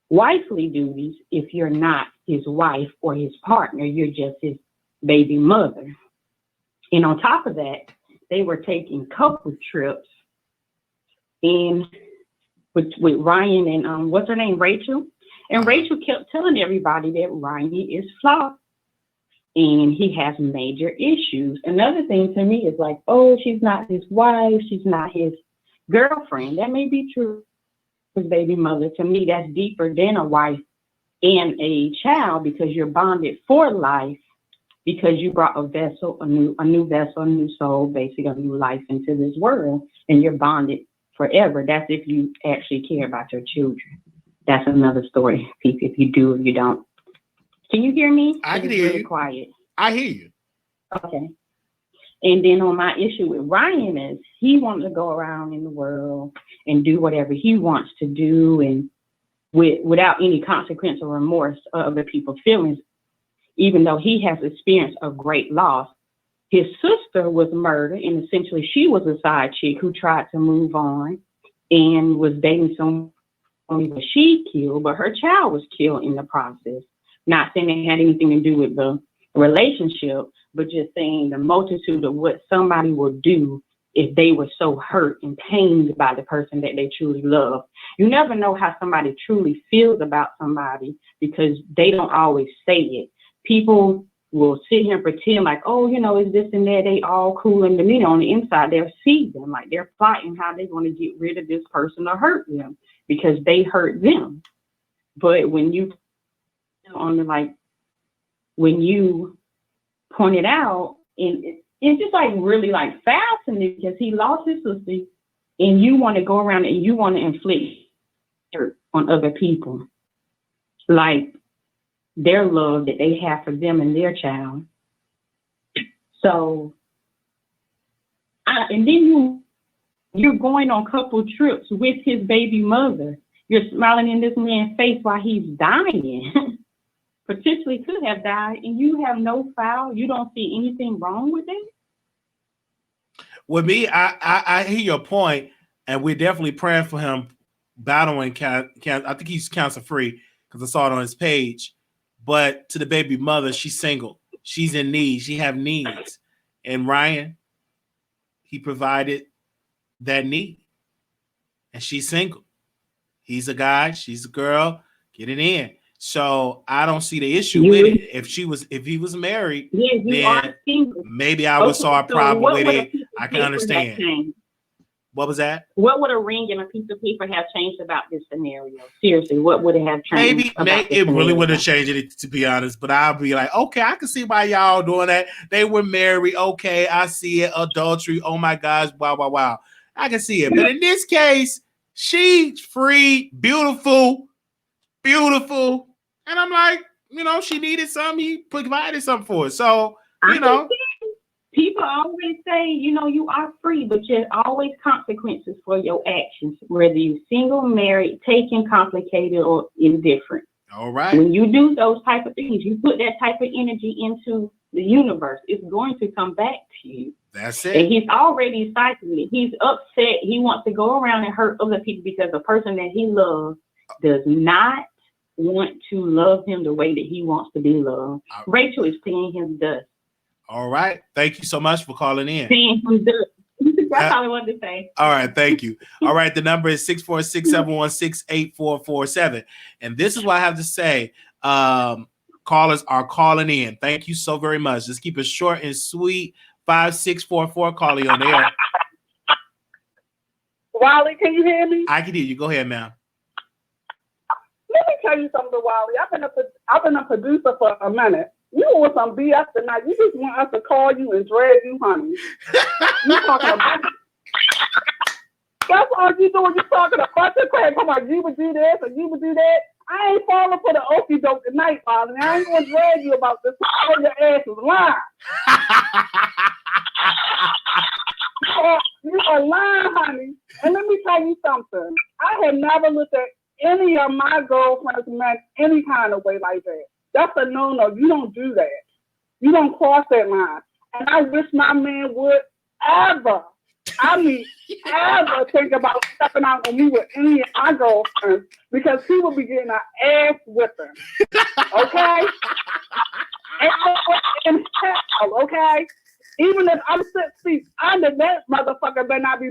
wifely duties if you're not his wife or his partner? You're just his baby mother. And on top of that, they were taking couple trips in with Ryan and what's her name, Rachel. And Rachel kept telling everybody that Ryan is flawed and he has major issues. Another thing to me is like, oh, she's not his wife, she's not his girlfriend. That may be true. His baby mother. To me, that's deeper than a wife and a child because you're bonded for life. Because you brought a vessel, a new vessel, a new soul, basically a new life into this world, and you're bonded forever. That's if you actually care about your children. That's another story, if you do or you don't. Can you hear me? I can hear you. Quiet. I hear you. Okay. And then on my issue with Ryan is he wants to go around in the world and do whatever he wants to do, and without any consequence or remorse of other people's feelings. Even though he has experienced a great loss, his sister was murdered, and essentially she was a side chick who tried to move on and was dating someone that she killed, but her child was killed in the process. Not saying it had anything to do with the relationship, but just saying the multitude of what somebody will do if they were so hurt and pained by the person that they truly love. You never know how somebody truly feels about somebody because they don't always say it. People will sit here and pretend like, oh, you know, it's this and that, they all cool. And then on the inside, they'll see them, like they're plotting how they're going to get rid of this person or hurt them because they hurt them. But when you on the like when you pointed out, and it's just like really like foul to me because he lost his sister, and you want to go around and you want to inflict hurt on other people, like their love that they have for them and their child. So, and then you're going on couple trips with his baby mother. You're smiling in this man's face while he's dying. Potentially could have died, and you have no foul. You don't see anything wrong with it. With me, I hear your point, and we're definitely praying for him battling cancer. I think he's cancer free because I saw it on his page. But to the baby mother, she's single. She's in need. She have needs, and Ryan, he provided that need, and she's single. He's a guy. She's a girl. Get it in. So I don't see the issue with it. If he was married, then maybe I would saw a problem with it. I can understand. What was that? What would a ring and a piece of paper have changed about this scenario? Seriously, what would it have changed? Maybe it really would have changed it, to be honest. But I'll be like, okay, I can see why y'all doing that. They were married. Okay, I see it. Adultery. Oh my gosh. Wow. I can see it. But in this case, she's free, beautiful. And I'm like, she needed something. He provided something for her. So, people always say, you are free, but there's always consequences for your actions, whether you're single, married, taken, complicated, or indifferent. All right. When you do those type of things, you put that type of energy into the universe, it's going to come back to you. That's it. And he's already cycling. He's upset. He wants to go around and hurt other people because the person that he loves does not want to love him the way that he wants to be loved. Rachel is seeing him dust. All right. Thank you so much for calling in. Seeing him dust. That's all I wanted to say. All right. Thank you. All right. The number is 646-716-8447. And this is what I have to say. Callers are calling in. Thank you so very much. Just keep it short and sweet. 5644, calling on air. Wiley, can you hear me? I can hear you. Go ahead, ma'am. Let me tell you something, Wiley. I've been a producer for a minute. You want some BS tonight. You just want us to call you and drag you, honey. You talking about that's all you doing. You talking a bunch of crap. Come on, you would do this and you would do that. I ain't falling for the okie doke tonight, Wiley. I ain't gonna drag you about this. All your ass is lying. You are lying, honey. And let me tell you something. I have never looked at any of my girlfriends met any kind of way like that. That's a no-no. You don't do that. You don't cross that line. And I wish my man would ever think about stepping out on me with any of my girlfriends because he will be getting an ass whipping. Okay? And okay? Even if I'm 6 feet under that motherfucker, better not be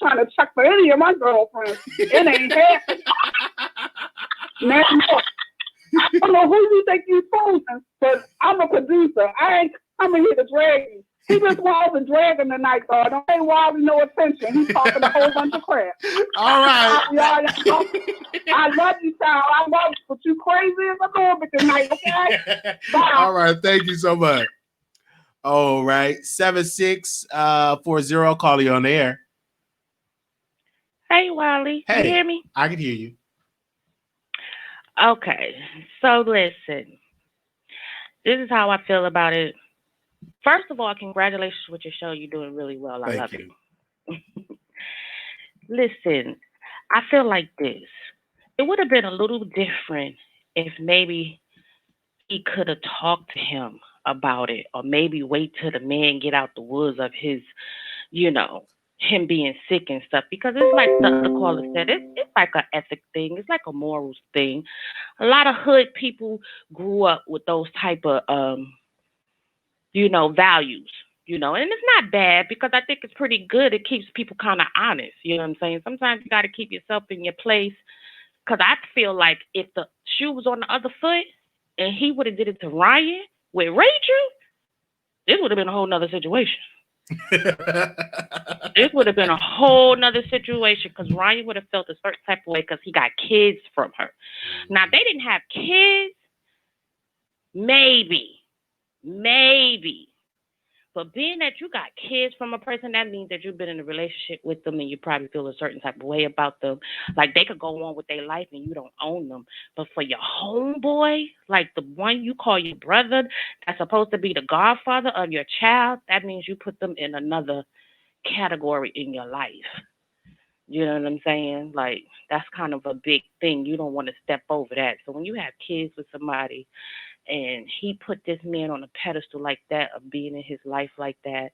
trying to check for any of my girlfriends. It ain't happening. Man, I don't know who you think you're fooling, but I'm a producer. I ain't coming here to drag you. He just wants to drag him tonight, dog. Don't pay Wiley no attention. He's talking a whole bunch of crap. All right. I love you, child. I love you, but you crazy as a little bit tonight, okay? Bye. All right. Thank you so much. All right. 7640, call you on the air. Hey, Wiley. Hey, you hear me? I can hear you. Okay. So listen, this is how I feel about it. First of all, congratulations with your show. You're doing really well. I love it. Listen, I feel like this. It would have been a little different if maybe he could have talked to him about it, or maybe wait till the man get out the woods of his, him being sick and stuff, because it's like the caller said, it's like an ethic thing. It's like a morals thing. A lot of hood people grew up with those type of, values, and it's not bad because I think it's pretty good. It keeps people kind of honest. You know what I'm saying? Sometimes you got to keep yourself in your place, because I feel like if the shoe was on the other foot and he would have did it to Ryan with Rachel, this would have been a whole nother situation. This would have been a whole nother situation, because Ryan would have felt a certain type of way because he got kids from her. Now, if they didn't have kids, Maybe. But being that you got kids from a person, that means that you've been in a relationship with them and you probably feel a certain type of way about them. Like they could go on with their life and you don't own them. But for your homeboy, like the one you call your brother, that's supposed to be the godfather of your child, that means you put them in another category in your life. You know what I'm saying? Like, that's kind of a big thing. You don't want to step over that. So when you have kids with somebody and he put this man on a pedestal like that, of being in his life like that,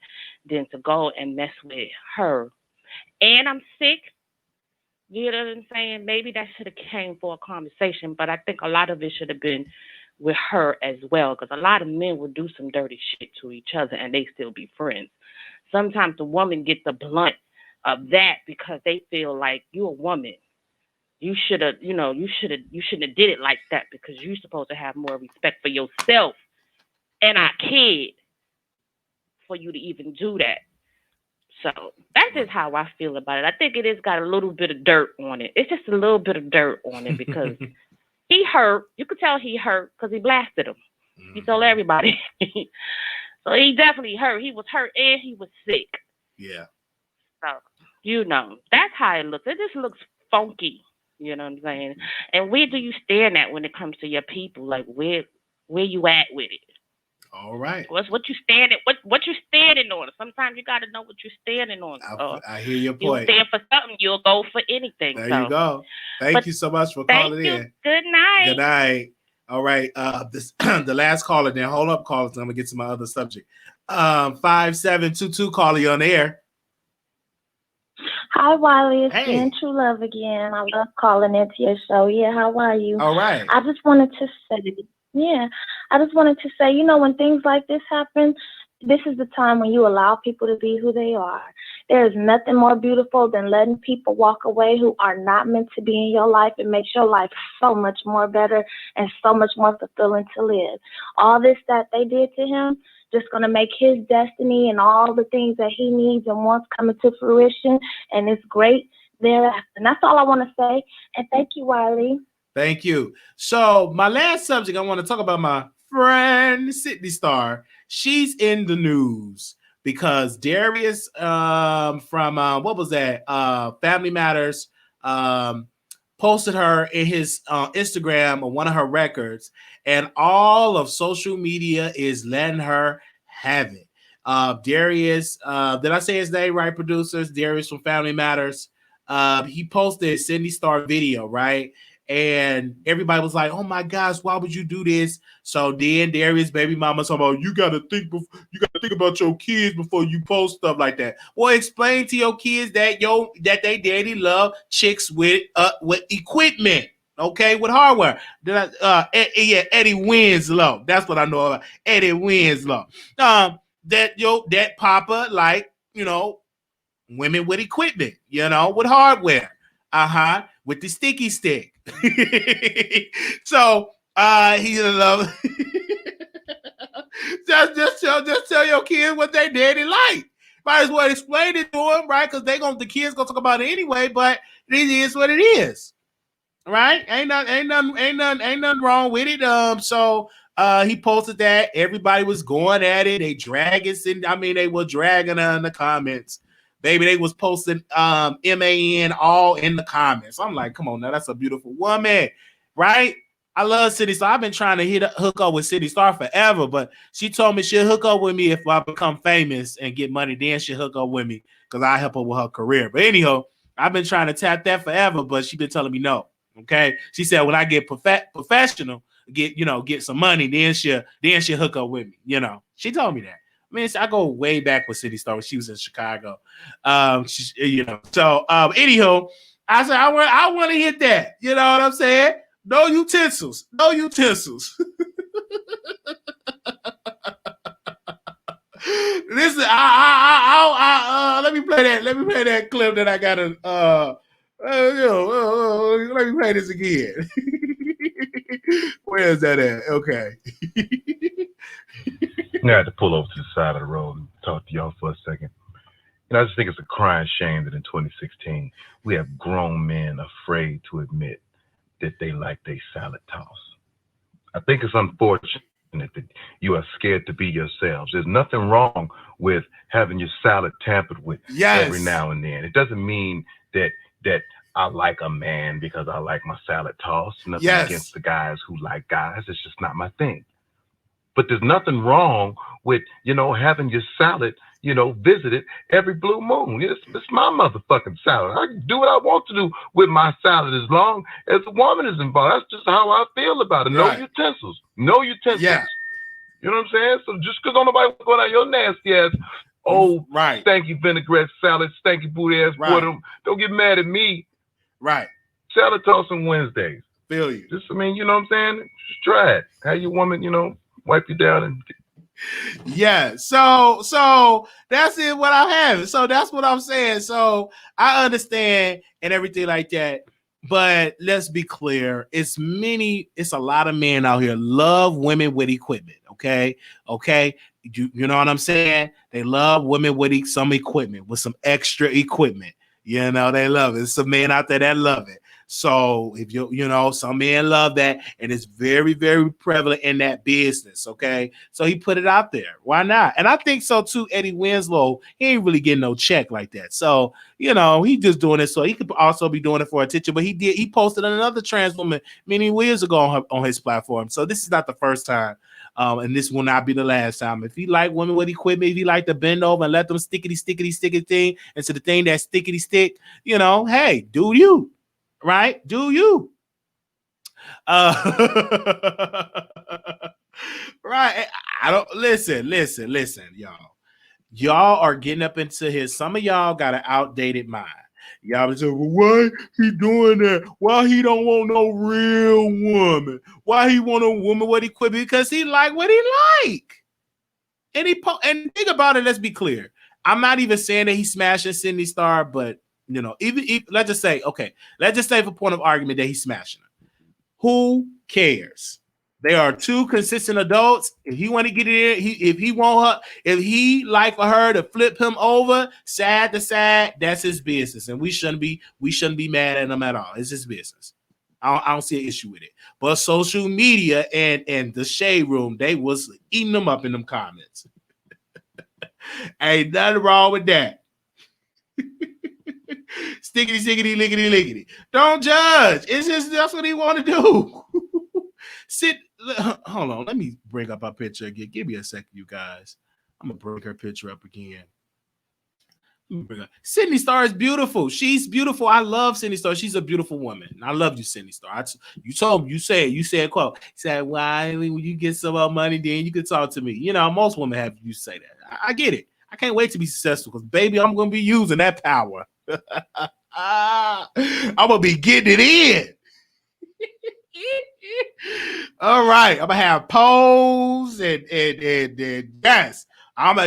then to go and mess with her. And I'm sick. You know what I'm saying? Maybe that should have came for a conversation, but I think a lot of it should have been with her as well, because a lot of men will do some dirty shit to each other and they still be friends. Sometimes the woman gets the blunt of that because they feel like you're a woman. You should have, you shouldn't have did it like that, because you're supposed to have more respect for yourself and our kid for you to even do that. So that's just how I feel about it. I think it has got a little bit of dirt on it. It's just a little bit of dirt on it because he hurt. You could tell he hurt because he blasted him. He told everybody. So he definitely hurt. He was hurt and he was sick. Yeah. So, that's how it looks. It just looks funky. You know what I'm saying? And where do you stand at when it comes to your people? Like where you at with it? All right. What you standing? What you standing on? Sometimes you got to know what you're standing on. I hear your point. You stand for something, you'll go for anything. There you go. Thank you so much for calling in. Good night. Good night. All right. This the last caller. Then hold up, callers. I'm gonna get to my other subject. 5722 caller, you on the air. Hi, Wiley. It's being True Love again. I love calling into your show. Yeah, how are you? All right. I just wanted to say, when things like this happen, this is the time when you allow people to be who they are. There is nothing more beautiful than letting people walk away who are not meant to be in your life. It makes your life so much more better and so much more fulfilling to live. All this that they did to him, just going to make his destiny and all the things that he needs and wants coming to fruition, and it's great thereafter. And that's all I want to say. And thank you, Wiley. Thank you. So my last subject, I want to talk about my friend Sydney Star. She's in the news because Darius from what was that? Family Matters posted her in his Instagram on one of her records, and all of social media is letting her have it. Darius, did I say his name right, producers? Darius from Family Matters. He posted Sydney Star video, right? And everybody was like, "Oh my gosh, why would you do this?" So then Darius' baby mama talking about, you gotta think about your kids before you post stuff like that. Well, explain to your kids that they daddy love chicks with equipment, okay, with hardware. Eddie Winslow. That's what I know about Eddie Winslow. That papa like women with equipment, with hardware. With the sticky stick. So he's in love. just tell your kids what they daddy like. Might as well explain it to them, right? Because the kids gonna talk about it anyway. But it is what it is, right? Ain't nothing wrong with it. So he posted that. Everybody was going at it. They they were dragging her in the comments. Baby, they was posting MAN all in the comments. I'm like, come on now, that's a beautiful woman, right? I love City Star. I've been trying to hook up with City Star forever, but she told me she'll hook up with me if I become famous and get money. Then she'll hook up with me because I help her with her career. But anyhow, I've been trying to tap that forever, but she's been telling me no. Okay, she said when I get professional, get some money, then she'll hook up with me. She told me that. I go way back with City Star when she was in Chicago. So anyhow, I said I want to hit that. You know what I'm saying? No utensils. Listen, let me play that. Let me play that clip that I got to. Let me play this again. Where is that at? Okay. I had to pull over to the side of the road and talk to y'all for a second. I just think it's a crying shame that in 2016, we have grown men afraid to admit that they like their salad toss. I think it's unfortunate that you are scared to be yourselves. There's nothing wrong with having your salad tampered with every now and then. It doesn't mean that I like a man because I like my salad tossed. Nothing against the guys who like guys. It's just not my thing. But there's nothing wrong with, having your salad, visited every blue moon. It's my motherfucking salad. I can do what I want to do with my salad as long as the woman is involved. That's just how I feel about it. Right. No utensils. No utensils. Yeah. You know what I'm saying? So just because nobody going out your nasty ass, stanky vinaigrette salad, stanky booty ass boy, don't get mad at me. Right. Salad tossing Wednesdays. Feel you. Just, you know what I'm saying? Just try it. Have your woman, wipe you down and so that's it what I have. So that's what I'm saying. So I understand and everything like that. But let's be clear. It's a lot of men out here love women with equipment. Okay. You know what I'm saying? They love women with some equipment, with some extra equipment. They love it. There's some men out there that love it. So if some men love that, and it's very, very prevalent in that business. Okay. So he put it out there. Why not? And I think so too. Eddie Winslow, he ain't really getting no check like that. So, he just doing it. So he could also be doing it for attention, but he posted another trans woman many years ago on his platform. So this is not the first time. And this will not be the last time. If you like women with equipment, if you like to bend over and let them stickity thing into the thing that stickity stick, hey, do you. Right? Do you? Right. I don't listen, y'all. Y'all are getting up into his. Some of y'all got an outdated mind. Y'all be saying, well, why he doing that? Why he don't want no real woman? Why he want a woman with equipment? Because he like what he like. And and think about it, let's be clear. I'm not even saying that he's smashing Sydney Star, but even let's just say for point of argument that he's smashing her. Who cares? They are two consistent adults. If he want to get it in, if he like for her to flip him over side to side, that's his business, and we shouldn't be mad at him at all. It's his business. I don't see an issue with it. But social media and the shade room, they was eating them up in them comments. Ain't nothing wrong with that. Stickity, lickety, lickety. Don't judge. It's just that's what he want to do. Hold on. Let me bring up our picture again. Give me a second, you guys. I'm gonna bring her picture up again. Sydney Star is beautiful. She's beautiful. I love Sydney Star. She's a beautiful woman. I love you, Sydney Star. You said, quote, said, why when you get some more money, then you can talk to me. Most women have you say that. I get it. I can't wait to be successful because, baby, I'm going to be using that power. I'm going to be getting it in. All right. I'm going to have pose and yes.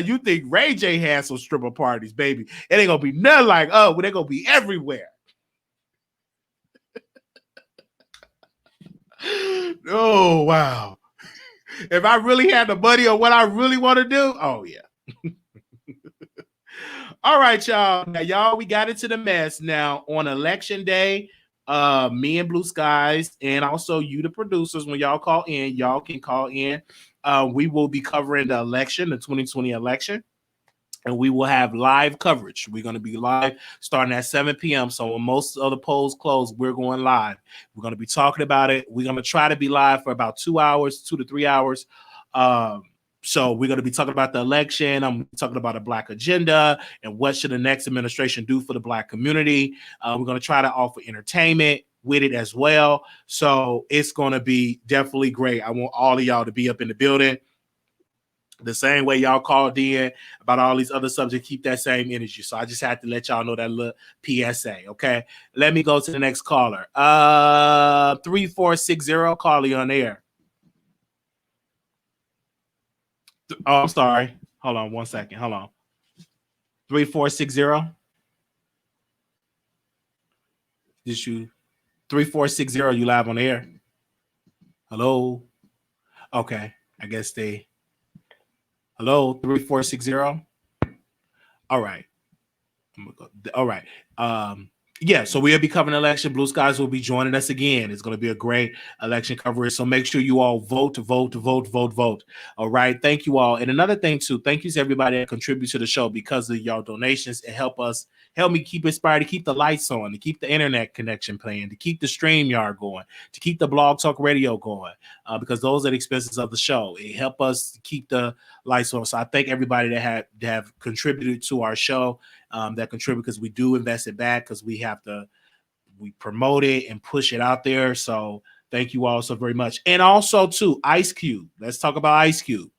You think Ray J has some stripper parties, baby. It ain't going to be nothing like, they're going to be everywhere. Oh, wow. If I really had the money on what I really want to do, oh, yeah. All right, y'all. Now, we got into the mess. Now, on election day, me and Blue Skies, and also you, the producers, when y'all call in, y'all can call in. We will be covering the election, the 2020 election, and we will have live coverage. We're going to be live starting at 7 p.m. So when most of the polls close, we're going live. We're going to be talking about it. We're going to try to be live for about 2 to 3 hours. So we're going to be talking about the election. I'm talking about a Black agenda and what should the next administration do for the Black community. We're going to try to offer entertainment with it as well. So it's going to be definitely great. I want all of y'all to be up in the building. The same way y'all called in about all these other subjects, keep that same energy. So I just had to let y'all know that little PSA, okay? Let me go to the next caller. 3460, call you on air. Oh, I'm sorry. Hold on 1 second. Hold on. 3460. Did you 3460? You live on air? Hello. Okay. I guess they. Hello, 3460. All right. All right. Yeah, so we'll be covering the election. Blue Skies will be joining us again. It's going to be a great election coverage. So make sure you all vote, vote, vote, vote, vote. All right. Thank you all. And another thing too, thank you to everybody that contributes to the show because of y'all donations. It help me keep inspired, to keep the lights on, to keep the internet connection playing, to keep the StreamYard going, to keep the Blog Talk Radio going, because those are the expenses of the show. It help us keep the lights on. So I thank everybody that have contributed to our show. That contribute, because we do invest it back, because we promote it and push it out there. So thank you all so very much. And also too, Ice Cube. Let's talk about Ice Cube.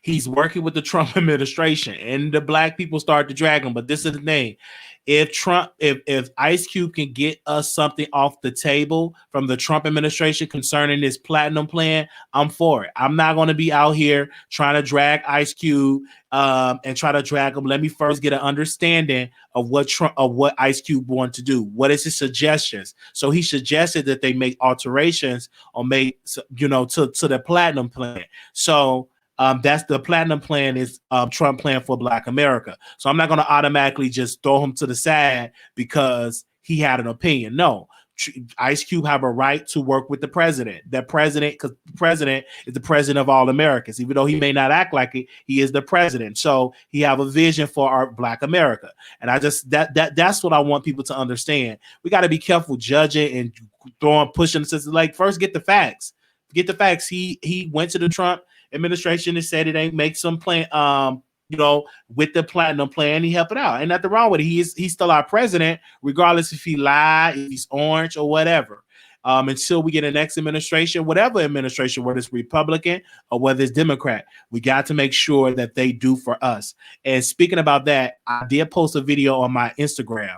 He's working with the Trump administration, and the black people start to drag him. But this is the thing: if Ice Cube can get us something off the table from the Trump administration concerning this platinum plan, I'm for it. I'm not going to be out here trying to drag Ice Cube and try to drag him. Let me first get an understanding of what Ice Cube wanted to do. What is his suggestions? So he suggested that they make alterations or make to the platinum plan. So. That's the platinum plan is Trump plan for Black America. So I'm not going to automatically just throw him to the side because he had an opinion. No, Ice Cube have a right to work with the president. Because the president is the president of all Americans. Even though he may not act like it, he is the president. So he have a vision for our Black America. And I just that's what I want people to understand. We got to be careful judging and pushing the system. Like, first get the facts. Get the facts. He went to the Trump administration and said it ain't make some plan with the platinum plan. He helped it out. Ain't nothing wrong with it. He's still our president, regardless if he lied, if he's orange or whatever. Until we get a next administration, whatever administration, whether it's Republican or whether it's Democrat, we got to make sure that they do for us. And speaking about that, I did post a video on my Instagram.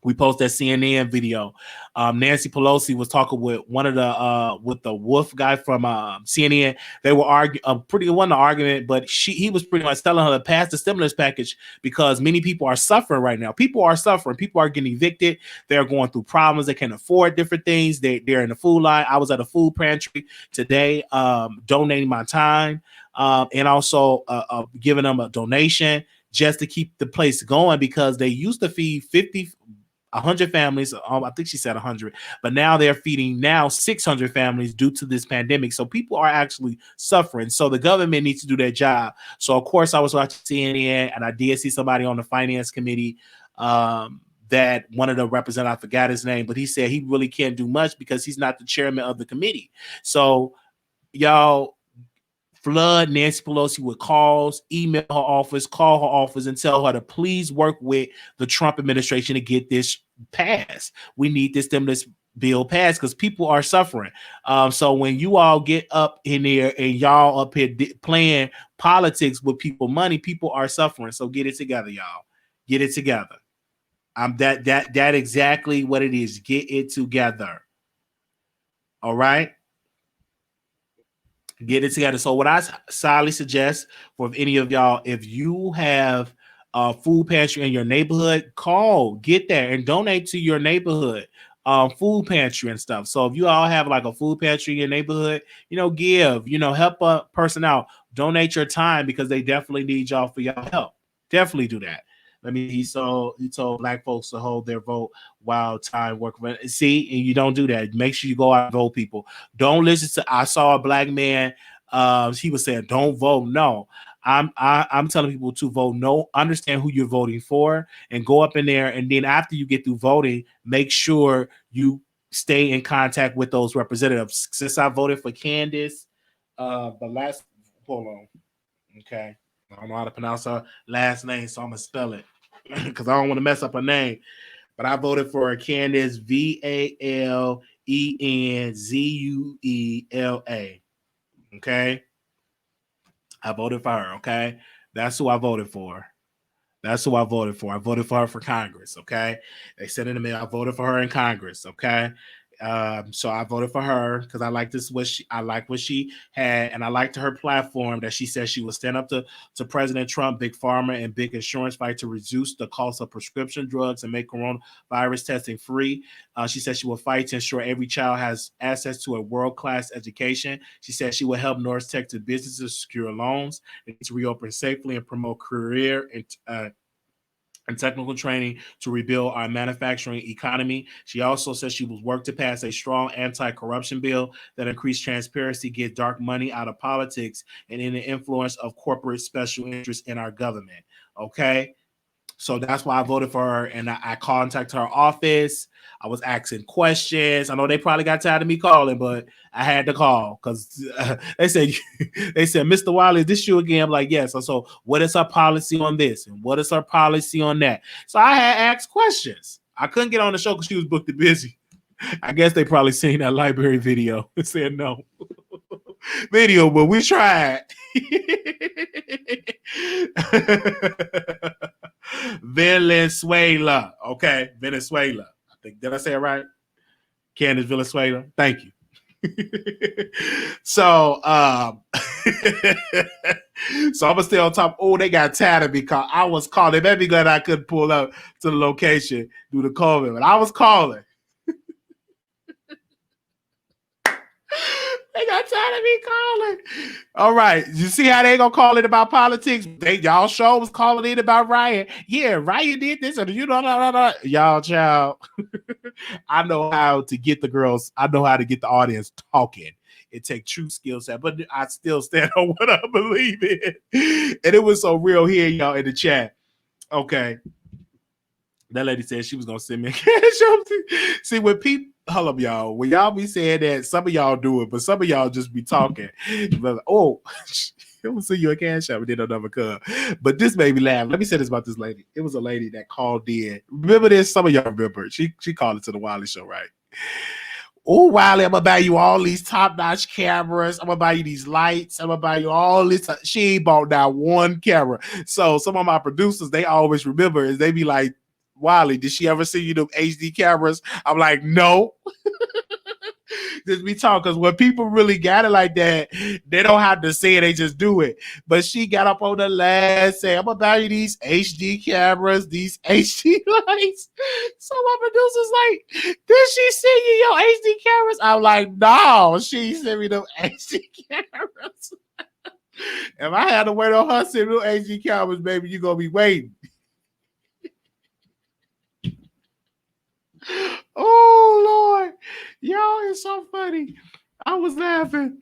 We posted that CNN video. Nancy Pelosi was talking with one of the Wolf guy from CNN. They were arguing, pretty one the argument, but he was pretty much telling her to pass the stimulus package because many people are suffering right now. People are suffering. People are getting evicted. They're going through problems. They can't afford different things. They're in the food line. I was at a food pantry today, donating my time, and also giving them a donation just to keep the place going, because they used to feed 100 families. I think she said 100, but now they're feeding 600 families due to this pandemic. So people are actually suffering. So the government needs to do their job. So of course I was watching CNN, and I did see somebody on the finance committee that one of the representatives, I forgot his name, but he said he really can't do much because he's not the chairman of the committee. So y'all flood Nancy Pelosi with calls, email her office, call her office, and tell her to please work with the Trump administration to get this passed. We need this stimulus bill passed because people are suffering. So when you all get up in there and y'all up here playing politics with people money, people are suffering. So get it together, y'all. Get it together. That exactly what it is. Get it together. All right. Get it together. So what I sadly suggest for any of y'all, if you have a food pantry in your neighborhood, get there and donate to your neighborhood food pantry and stuff. So if you all have like a food pantry in your neighborhood, give, help a person out, donate your time, because they definitely need y'all for y'all help. Definitely do that. He told Black folks to hold their vote while time work. See, and you don't do that. Make sure you go out and vote, people. Don't listen to. I saw a Black man. He was saying, "Don't vote." No, I'm telling people to vote. No, understand who you're voting for, and go up in there. And then after you get through voting, make sure you stay in contact with those representatives. Since I voted for Candace, hold on, okay. I don't know how to pronounce her last name, so I'm gonna spell it because I don't want to mess up her name. But I voted for Candace, VALENZUELA. Okay, I voted for her. Okay, that's who I voted for. I voted for her for Congress. Okay, they said in the mail I voted for her in Congress. Okay. So I voted for her because I like what she had, and I liked her platform that she said she would stand up to President Trump, big pharma, and big insurance fight to reduce the cost of prescription drugs and make coronavirus testing free. She said she will fight to ensure every child has access to a world-class education. She said she will help North Texas businesses secure loans to reopen safely and promote career and and technical training to rebuild our manufacturing economy. She also said she will work to pass a strong anti-corruption bill that increase transparency, get dark money out of politics, and in the influence of corporate special interests in our government. Okay? So that's why I voted for her, and I contacted her office. I was asking questions. I know they probably got tired of me calling, but I had to call because they said, Mr. Wiley, is this you again? I'm like, yes. So what is her policy on this? And what is her policy on that? So I had asked questions. I couldn't get on the show because she was booked and busy. I guess they probably seen that library video and said no. Video, but we tried. Venezuela. Okay, Venezuela. I think, did I say it right? Candace Venezuela. Thank you. So so I'm gonna stay on top. Oh, they got tired of me because I was calling. They made me glad I couldn't pull up to the location due to COVID, but I was calling. They got tired of me calling. All right. You see how they gonna call it about politics? Y'all show was calling it about Ryan. Yeah, Ryan did this, and you know, y'all child. I know how to get the girls. I know how to get the audience talking. It takes true skill set, but I still stand on what I believe in. And it was so real here, y'all, in the chat. Okay. That lady said she was gonna send me a cash. See, when people, hold up, y'all. When y'all be saying that, some of y'all do it, but some of y'all just be talking. But, oh, it will send you a cash out, but they don't never come. But this made me laugh. Let me say this about this lady. It was a lady that called in. Remember this? Some of y'all remember. She called into the Wiley Show, right? Oh, Wiley, I'm gonna buy you all these top-notch cameras. I'm gonna buy you these lights. I'm gonna buy you all this. She ain't bought down one camera. So some of my producers, they always remember is they be like, Wiley, did she ever see you them HD cameras? I'm like, no. Just be talking, because when people really got it like that, they don't have to say it, they just do it. But she got up on the last, say, I'm gonna buy you these HD cameras, these HD lights. So my producer's like, did she send you your HD cameras? I'm like, no, she sent me them HD cameras. If I had to wait on her send me them HD cameras, baby, you gonna be waiting. Oh Lord, y'all, it's so funny. I was laughing.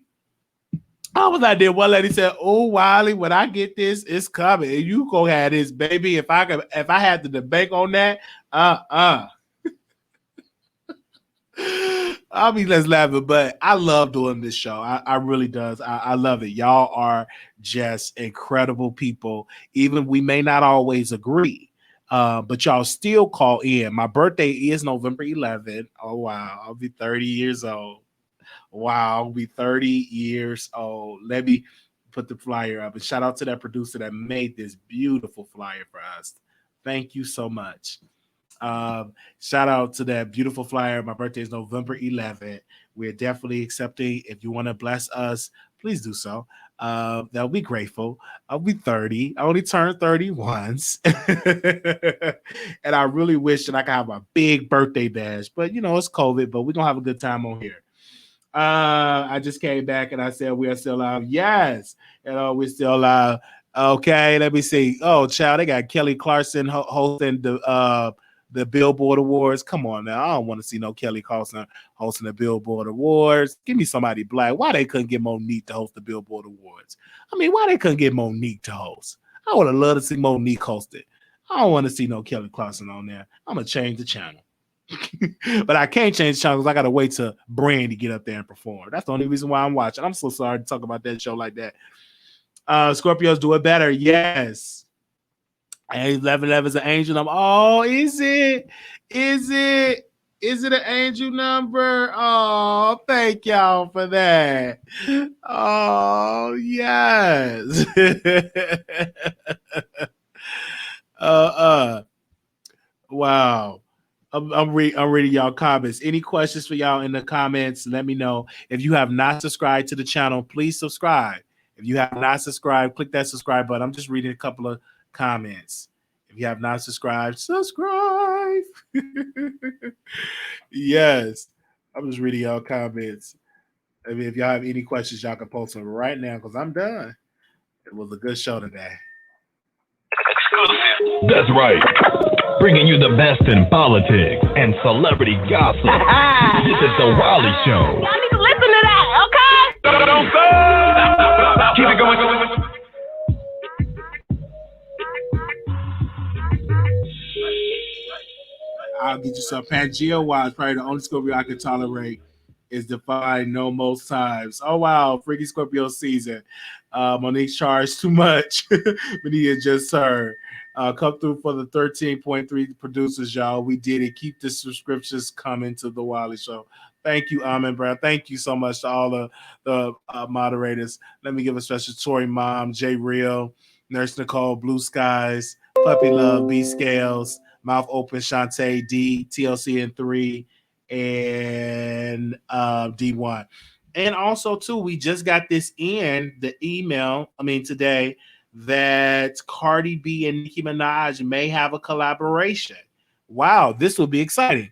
I was out there. One lady said, "Oh, Wiley, when I get this, it's coming. And you go have this, baby. If I had to debate on that, I'll be less laughing." But I love doing this show. I really does. I love it. Y'all are just incredible people. Even we may not always agree. But y'all still call in. My birthday is November 11th. Oh, wow. I'll be 30 years old. Wow. I'll be 30 years old. Let me put the flyer up. And shout out to that producer that made this beautiful flyer for us. Thank you so much. Shout out to that beautiful flyer. My birthday is November 11th. We're definitely accepting. If you want to bless us, please do so. That'll be grateful. I'll be 30. I only turned 30 once. And I really wish that I could have a big birthday bash. But, it's COVID, but we're going to have a good time on here. I just came back and I said we are still live. Yes. We're still live. Okay, let me see. Oh, child, they got Kelly Clarkson hosting the Billboard Awards. Come on now. I don't want to see no Kelly Clarkson hosting the Billboard Awards. Give me somebody black. Why they couldn't get Monique to host the Billboard Awards? I mean, why they couldn't get Monique to host? I would have loved to see Monique host it. I don't want to see no Kelly Clarkson on there. I'm going to change the channel. But I can't change the channel because I got to wait till Brandy get up there and perform. That's the only reason why I'm watching. I'm so sorry to talk about that show like that. Scorpios do it better. Yes. 1111 is an angel number. Oh, is it? Is it an angel number? Oh, thank y'all for that. Oh, yes. Wow. I'm reading y'all comments. Any questions for y'all in the comments? Let me know. If you have not subscribed to the channel, please subscribe. If you have not subscribed, click that subscribe button. I'm just reading a couple of comments. If you have not subscribed, subscribe. Yes. I'm just reading y'all comments. I mean, if y'all have any questions, y'all can post them right now because I'm done. It was a good show today. That's right. Bringing you the best in politics and celebrity gossip. This is the Wiley Show. Y'all need to listen to that, okay? Don't stop. Keep it going. I'll get you some. Pangea wise, probably the only Scorpio I can tolerate is defined no most times. Oh wow, freaky Scorpio season. Monique charged too much. Mania just heard. Come through for the 13.3 producers, y'all. We did it. Keep the subscriptions coming to the Wiley Show. Thank you, Amin Brown. Thank you so much to all the moderators. Let me give a special Tori Mom, J Real, Nurse Nicole, Blue Skies, Puppy Love, B Scales, Mouth Open, Shantae, D, TLC and 3, and D1. And also, too, we just got this today, that Cardi B and Nicki Minaj may have a collaboration. Wow, this will be exciting.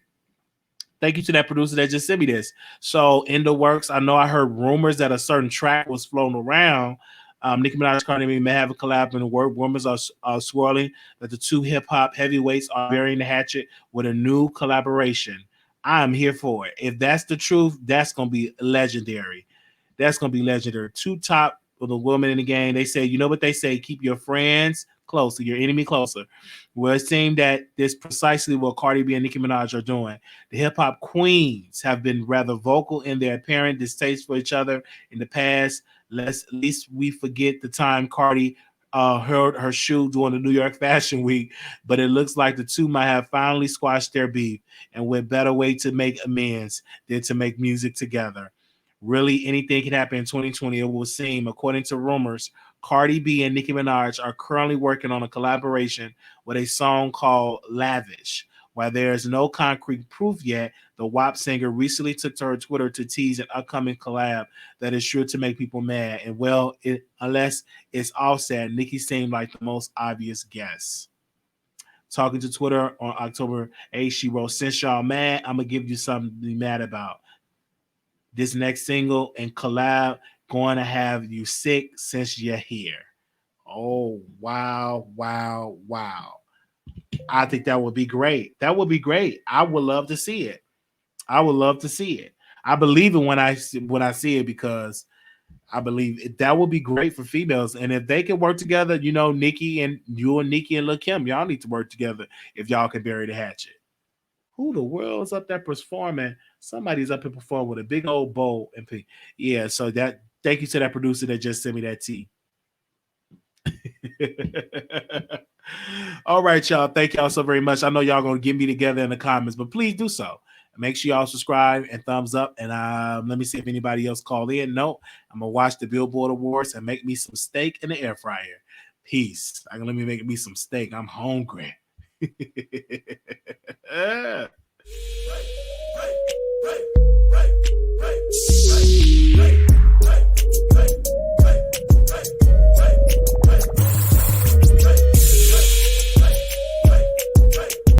Thank you to that producer that just sent me this. So in the works, I know I heard rumors that a certain track was floating around. Nicki Minaj and Cardi B may have a collab in the work. Rumors are swirling that the two hip-hop heavyweights are burying the hatchet with a new collaboration. I'm here for it. If that's the truth, that's going to be legendary. That's going to be legendary. Two top of the women in the game. They say, you know what they say? Keep your friends closer, your enemy closer. Well, it seemed that this precisely what Cardi B and Nicki Minaj are doing. The hip-hop queens have been rather vocal in their apparent distaste for each other in the past. At least we forget the time Cardi held her shoe during the New York Fashion Week, but it looks like the two might have finally squashed their beef, and what better way to make amends than to make music together. Really, anything can happen in 2020, it will seem. According to rumors, Cardi B and Nicki Minaj are currently working on a collaboration with a song called Lavish. While there is no concrete proof yet, the WAP singer recently took to her Twitter to tease an upcoming collab that is sure to make people mad. And well, unless it's Offset, Nicki seemed like the most obvious guess. Talking to Twitter on October 8th, she wrote, "Since y'all mad, I'm going to give you something to be mad about. This next single and collab going to have you sick since you're here." Oh, wow, wow, wow. I think that would be great. That would be great. I would love to see it. I would love to see it. I believe it when I see it, because I believe that would be great for females. And if they can work together, you know, Nicki and Lil' Kim, y'all need to work together if y'all can bury the hatchet. Who the world is up there performing? Somebody's up here performing with a big old bowl and pink. Yeah, so that, thank you to that producer that just sent me that tea. All right, y'all. Thank y'all so very much. I know y'all gonna get me together in the comments, but please do so. Make sure y'all subscribe and thumbs up. And let me see if anybody else called in. No, I'm gonna watch the Billboard Awards and make me some steak in the air fryer. Peace. Let me make me some steak. I'm hungry.